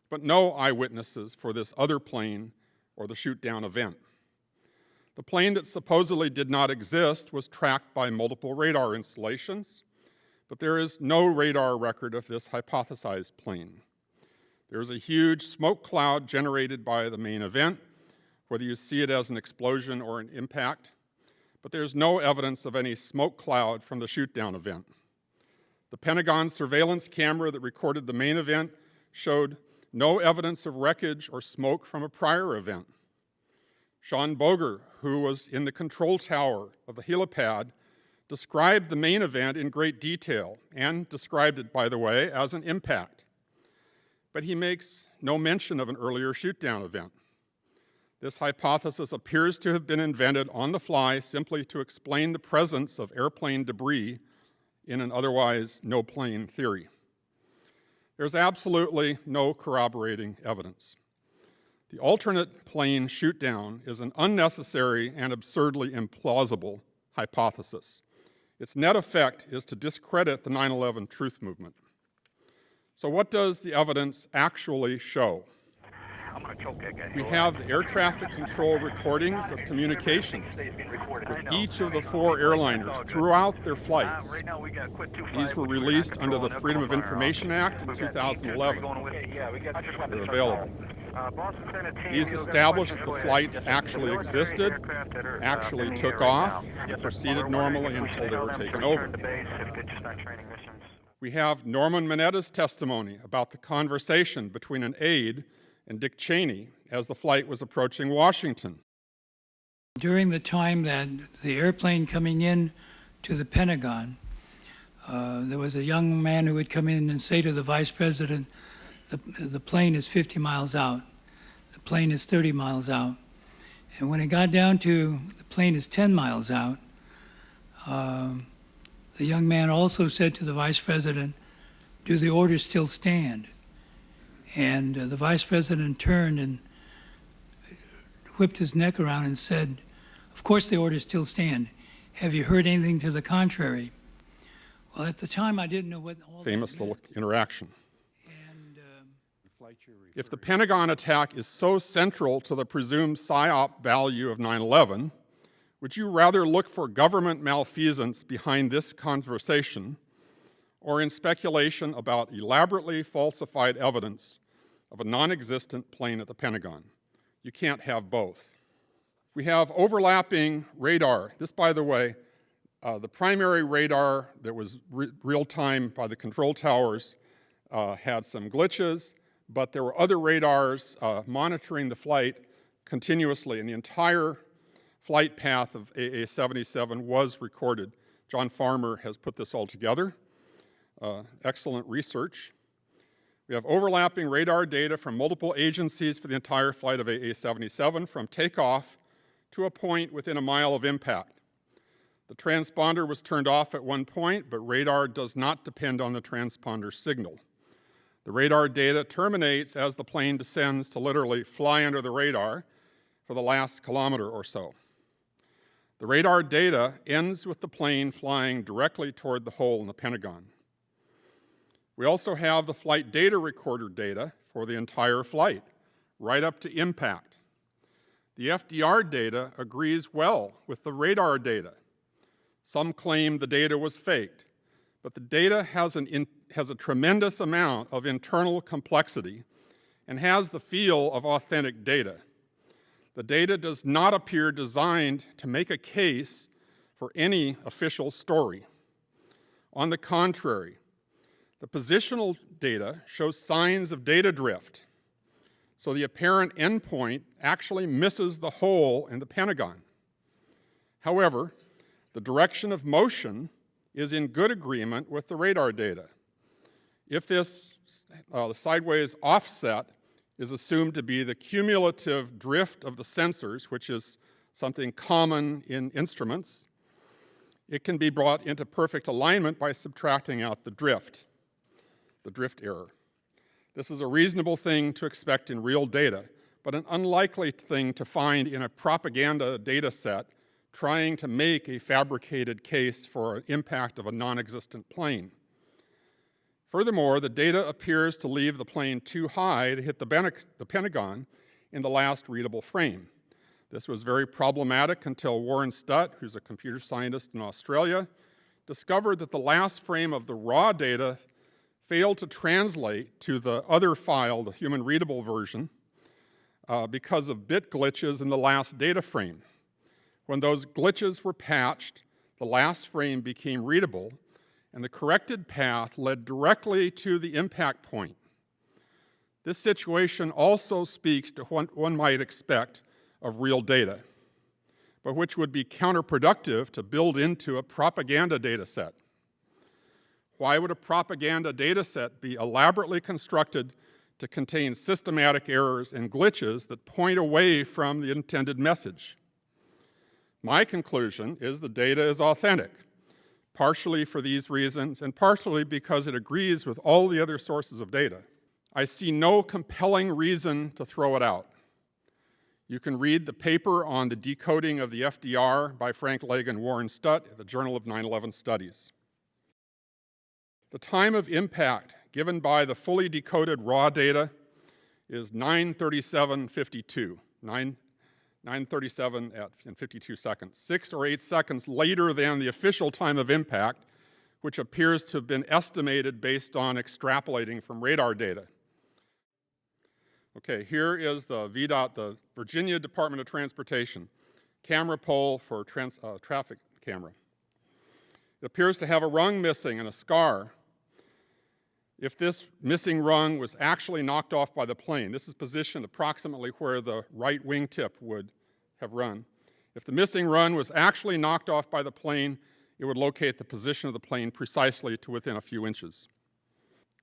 but no eyewitnesses for this other plane or the shoot-down event. The plane that supposedly did not exist was tracked by multiple radar installations, but there is no radar record of this hypothesized plane. There is a huge smoke cloud generated by the main event, whether you see it as an explosion or an impact, but there's no evidence of any smoke cloud from the shoot-down event. The Pentagon surveillance camera that recorded the main event showed no evidence of wreckage or smoke from a prior event. Sean Boger, who was in the control tower of the helipad, described the main event in great detail and described it, by the way, as an impact. But he makes no mention of an earlier shoot-down event. This hypothesis appears to have been invented on the fly simply to explain the presence of airplane debris in an otherwise no-plane theory. There's absolutely no corroborating evidence. The alternate plane shoot-down is an unnecessary and absurdly implausible hypothesis. Its net effect is to discredit the 9/11 truth movement. So what does the evidence actually show? We have the air traffic control recordings of communications with each of the 4 airliners throughout their flights. These were released under the Freedom of Information Act in 2011. They're available. These established that the flights actually existed, actually took off, and proceeded normally until they were taken over. We have Norman Minetta's testimony about the conversation between an aide and Dick Cheney as the flight was approaching Washington. During the time that the airplane coming in to the Pentagon, there was a young man who would come in and say to the vice president, the plane is 50 miles out, the plane is 30 miles out. And when it got down to the plane is 10 miles out, the young man also said to the vice president, do the orders still stand? And the vice president turned and whipped his neck around and said, of course the orders still stand. Have you heard anything to the contrary? Well, at the time I didn't know what all famous little interaction. If the Pentagon attack is so central to the presumed PSYOP value of 9/11, would you rather look for government malfeasance behind this conversation or in speculation about elaborately falsified evidence of a non-existent plane at the Pentagon? You can't have both. We have overlapping radar. This, by the way, the primary radar that was real-time by the control towers had some glitches, but there were other radars monitoring the flight continuously, and the entire flight path of AA-77 was recorded. John Farmer has put this all together. Excellent research. We have overlapping radar data from multiple agencies for the entire flight of AA-77 from takeoff to a point within a mile of impact. The transponder was turned off at one point, but radar does not depend on the transponder signal. The radar data terminates as the plane descends to literally fly under the radar for the last kilometer or so. The radar data ends with the plane flying directly toward the hole in the Pentagon. We also have the flight data recorder data for the entire flight, right up to impact. The FDR data agrees well with the radar data. Some claim the data was faked, but the data has a tremendous amount of internal complexity and has the feel of authentic data. The data does not appear designed to make a case for any official story. On the contrary, the positional data shows signs of data drift, so the apparent endpoint actually misses the hole in the Pentagon. However, the direction of motion is in good agreement with the radar data. If this sideways offset is assumed to be the cumulative drift of the sensors, which is something common in instruments, it can be brought into perfect alignment by subtracting out the drift error. This is a reasonable thing to expect in real data, but an unlikely thing to find in a propaganda data set trying to make a fabricated case for an impact of a non-existent plane. Furthermore, the data appears to leave the plane too high to hit the Pentagon in the last readable frame. This was very problematic until Warren Stutt, who's a computer scientist in Australia, discovered that the last frame of the raw data failed to translate to the other file, the human readable version, because of bit glitches in the last data frame. When those glitches were patched, the last frame became readable, and the corrected path led directly to the impact point. This situation also speaks to what one might expect of real data, but which would be counterproductive to build into a propaganda data set. Why would a propaganda data set be elaborately constructed to contain systematic errors and glitches that point away from the intended message? My conclusion is the data is authentic, partially for these reasons and partially because it agrees with all the other sources of data. I see no compelling reason to throw it out. You can read the paper on the decoding of the FDR by Frank Legg and Warren Stutt at the Journal of 9/11 Studies. The time of impact given by the fully decoded raw data is 9:37:52, 9:37 and 52 seconds, 6 or 8 seconds later than the official time of impact, which appears to have been estimated based on extrapolating from radar data. Okay, here is the VDOT, the Virginia Department of Transportation, camera pole for traffic camera. It appears to have a rung missing and a scar. If this missing rung was actually knocked off by the plane, this is positioned approximately where the right wingtip would have run. If the missing rung was actually knocked off by the plane, it would locate the position of the plane precisely to within a few inches.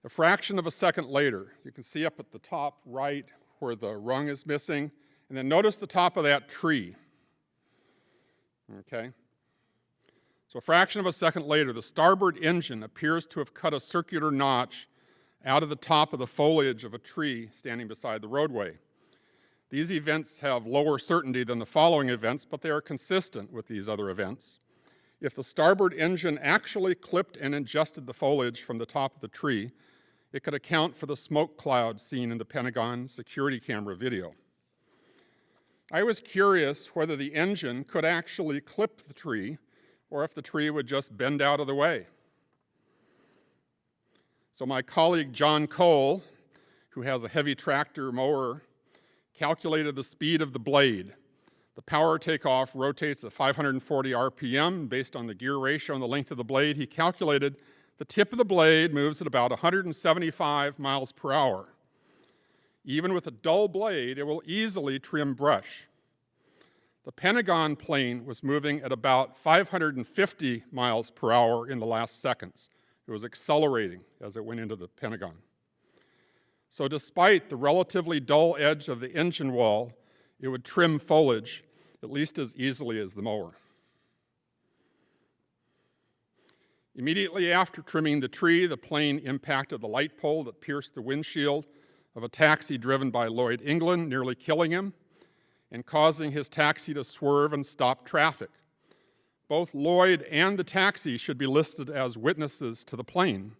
A fraction of a second later, you can see up at the top right where the rung is missing, and then notice the top of that tree. Okay? So a fraction of a second later, the starboard engine appears to have cut a circular notch out of the top of the foliage of a tree standing beside the roadway. These events have lower certainty than the following events, but they are consistent with these other events. If the starboard engine actually clipped and ingested the foliage from the top of the tree, it could account for the smoke cloud seen in the Pentagon security camera video. I was curious whether the engine could actually clip the tree or if the tree would just bend out of the way. So my colleague John Cole, who has a heavy tractor mower, calculated the speed of the blade. The power takeoff rotates at 540 RPM. Based on the gear ratio and the length of the blade, he calculated the tip of the blade moves at about 175 miles per hour. Even with a dull blade, it will easily trim brush. The Pentagon plane was moving at about 550 miles per hour in the last seconds. It was accelerating as it went into the Pentagon. So despite the relatively dull edge of the engine wall, it would trim foliage at least as easily as the mower. Immediately after trimming the tree, the plane impacted the light pole that pierced the windshield of a taxi driven by Lloyd England, nearly killing him and causing his taxi to swerve and stop traffic. Both Lloyd and the taxi should be listed as witnesses to the plane.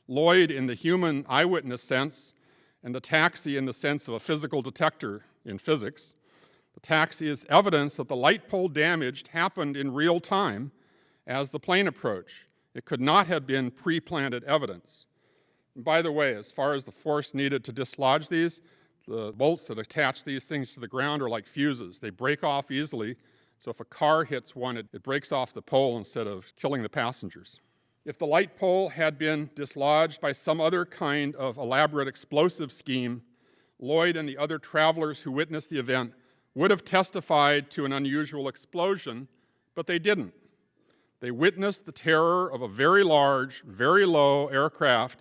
Lloyd in the human eyewitness sense, and the taxi in the sense of a physical detector in physics. The taxi is evidence that the light pole damage happened in real time as the plane approached. It could not have been pre-planted evidence. And by the way, as far as the force needed to dislodge these, the bolts that attach these things to the ground are like fuses. They break off easily, so if a car hits one, it breaks off the pole instead of killing the passengers. If the light pole had been dislodged by some other kind of elaborate explosive scheme, Lloyd and the other travelers who witnessed the event would have testified to an unusual explosion, but they didn't. They witnessed the terror of a very large, very low aircraft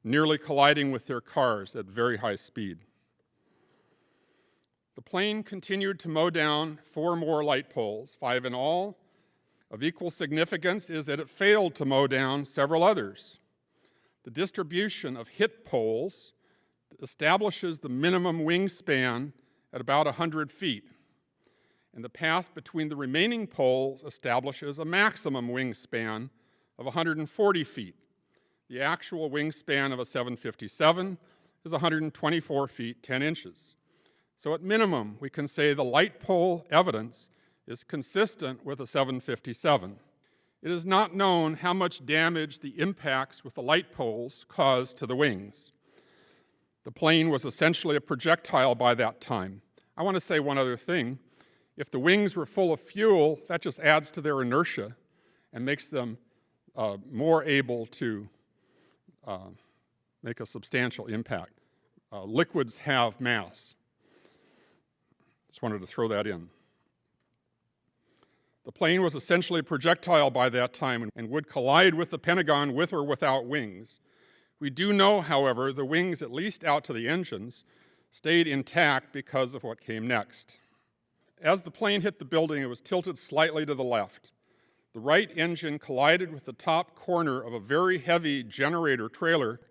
nearly colliding with their cars at very high speed. The plane continued to mow down 4 more light poles, 5 in all. Of equal significance is that it failed to mow down several others. The distribution of hit poles establishes the minimum wingspan at about 100 feet, and the path between the remaining poles establishes a maximum wingspan of 140 feet. The actual wingspan of a 757 is 124 feet, 10 inches. So at minimum, we can say the light pole evidence is consistent with a 757. It is not known how much damage the impacts with the light poles caused to the wings. The plane was essentially a projectile by that time. I want to say one other thing. If the wings were full of fuel, that just adds to their inertia and makes them more able to make a substantial impact. Liquids have mass. Just wanted to throw that in. The plane was essentially a projectile by that time and would collide with the Pentagon with or without wings. We do know, however, the wings, at least out to the engines, stayed intact because of what came next. As the plane hit the building, it was tilted slightly to the left. The right engine collided with the top corner of a very heavy generator trailer,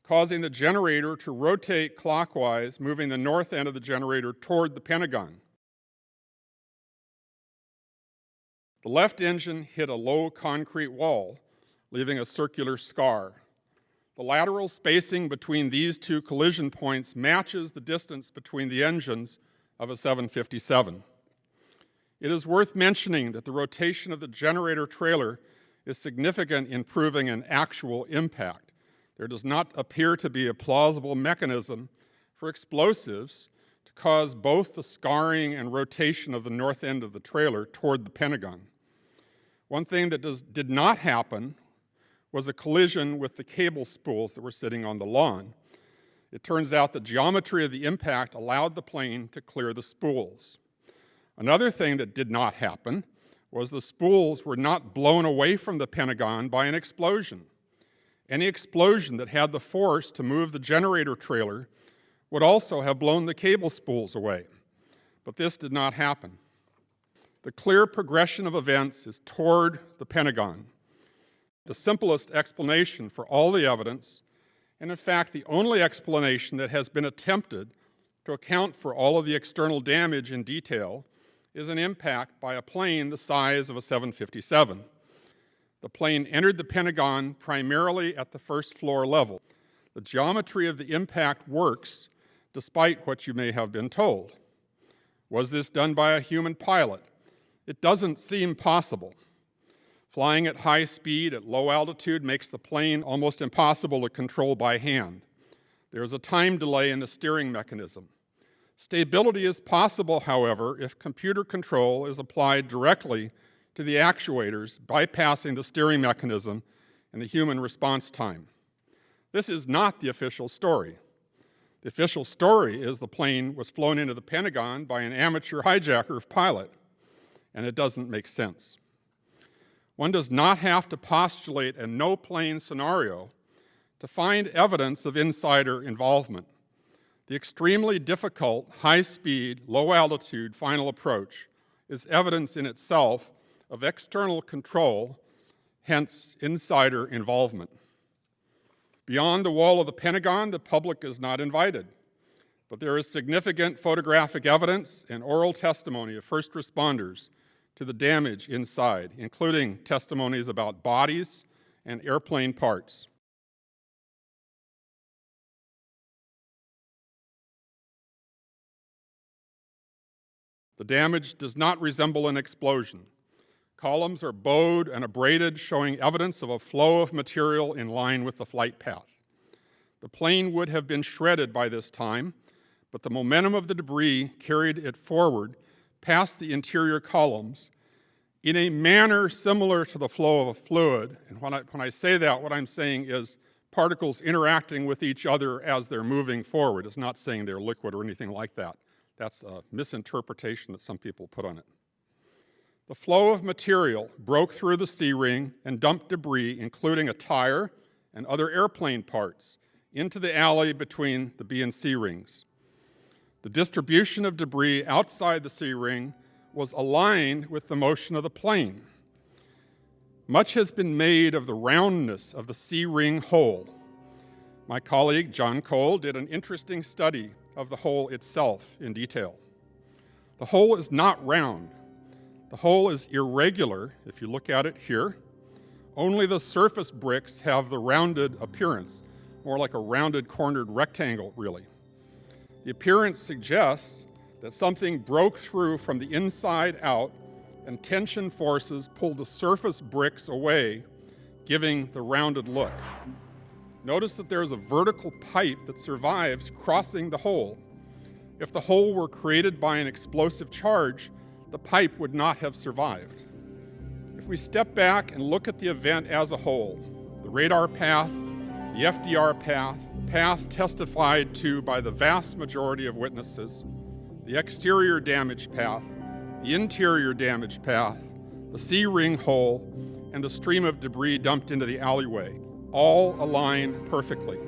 causing the generator to rotate clockwise, moving the north end of the generator toward the Pentagon. The left engine hit a low concrete wall, leaving a circular scar. The lateral spacing between these two collision points matches the distance between the engines of a 757. It is worth mentioning that the rotation of the generator trailer is significant in proving an actual impact. There does not appear to be a plausible mechanism for explosives to cause both the scarring and rotation of the north end of the trailer toward the Pentagon. One thing that did not happen was a collision with the cable spools that were sitting on the lawn. It turns out the geometry of the impact allowed the plane to clear the spools. Another thing that did not happen was the spools were not blown away from the Pentagon by an explosion. Any explosion that had the force to move the generator trailer would also have blown the cable spools away. But this did not happen. The clear progression of events is toward the Pentagon. The simplest explanation for all the evidence, and in fact the only explanation that has been attempted to account for all of the external damage in detail, is an impact by a plane the size of a 757. The plane entered the Pentagon primarily at the first floor level. The geometry of the impact works despite what you may have been told. Was this done by a human pilot? It doesn't seem possible. Flying at high speed at low altitude makes the plane almost impossible to control by hand. There is a time delay in the steering mechanism. Stability is possible, however, if computer control is applied directly to the actuators, bypassing the steering mechanism and the human response time. This is not the official story. The official story is the plane was flown into the Pentagon by an amateur hijacker pilot, and it doesn't make sense. One does not have to postulate a no-plane scenario to find evidence of insider involvement. The extremely difficult, high-speed, low-altitude final approach is evidence in itself of external control, hence insider involvement. Beyond the wall of the Pentagon, the public is not invited, but there is significant photographic evidence and oral testimony of first responders to the damage inside, including testimonies about bodies and airplane parts. The damage does not resemble an explosion. Columns are bowed and abraded, showing evidence of a flow of material in line with the flight path. The plane would have been shredded by this time, but the momentum of the debris carried it forward past the interior columns in a manner similar to the flow of a fluid. And when I say that, what I'm saying is particles interacting with each other as they're moving forward. It's not saying they're liquid or anything like that. That's a misinterpretation that some people put on it. The flow of material broke through the C-ring and dumped debris, including a tire and other airplane parts, into the alley between the B and C rings. The distribution of debris outside the C-ring was aligned with the motion of the plane. Much has been made of the roundness of the C-ring hole. My colleague, John Cole, did an interesting study of the hole itself in detail. The hole is not round. The hole is irregular, if you look at it here. Only the surface bricks have the rounded appearance, more like a rounded cornered rectangle, really. The appearance suggests that something broke through from the inside out and tension forces pulled the surface bricks away, giving the rounded look. Notice that there is a vertical pipe that survives crossing the hole. If the hole were created by an explosive charge, the pipe would not have survived. If we step back and look at the event as a whole, the radar path, the FDR path, the path testified to by the vast majority of witnesses, the exterior damage path, the interior damage path, the C-ring hole, and the stream of debris dumped into the alleyway all align perfectly.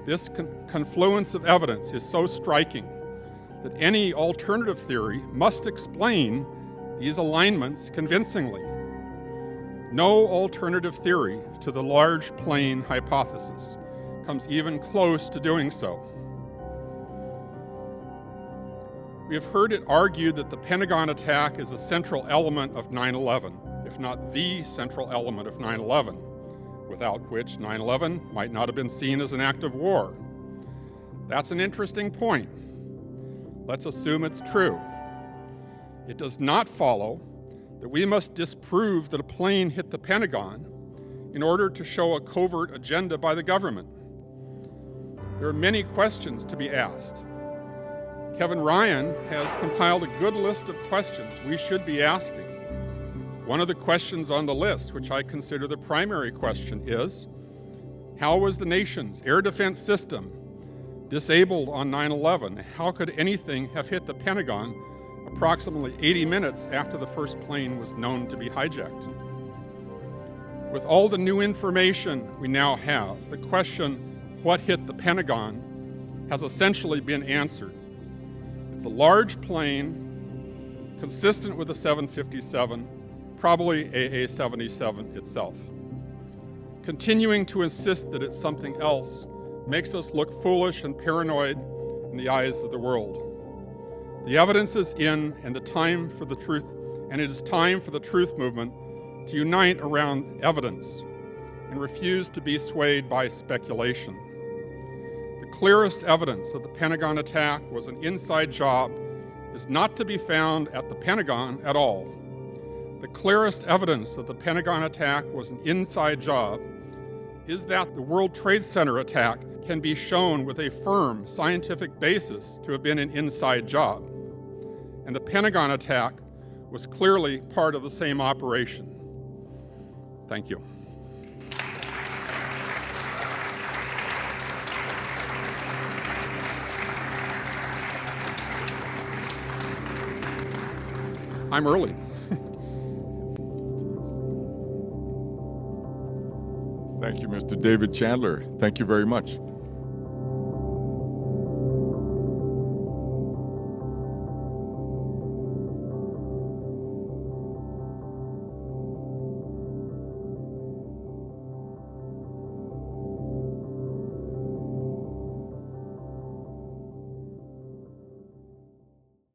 This confluence of evidence is so striking that any alternative theory must explain these alignments convincingly. No alternative theory to the large plane hypothesis comes even close to doing so. We have heard it argued that the Pentagon attack is a central element of 9/11, if not the central element of 9/11, without which 9/11 might not have been seen as an act of war. That's an interesting point. Let's assume it's true. It does not follow that we must disprove that a plane hit the Pentagon in order to show a covert agenda by the government. There are many questions to be asked. Kevin Ryan has compiled a good list of questions we should be asking. One of the questions on the list, which I consider the primary question, is how was the nation's air defense system disabled on 9/11? How could anything have hit the Pentagon approximately 80 minutes after the first plane was known to be hijacked? With all the new information we now have, the question, what hit the Pentagon, has essentially been answered. It's a large plane, consistent with the 757, probably AA-77 itself. Continuing to insist that it's something else makes us look foolish and paranoid in the eyes of the world. The evidence is in, and it is time for the truth movement to unite around evidence and refuse to be swayed by speculation. The clearest evidence that the Pentagon attack was an inside job is not to be found at the Pentagon at all. The clearest evidence that the Pentagon attack was an inside job is that the World Trade Center attack can be shown with a firm scientific basis to have been an inside job. And the Pentagon attack was clearly part of the same operation. Thank you. I'm early. Thank you, Mr. David Chandler. Thank you very much.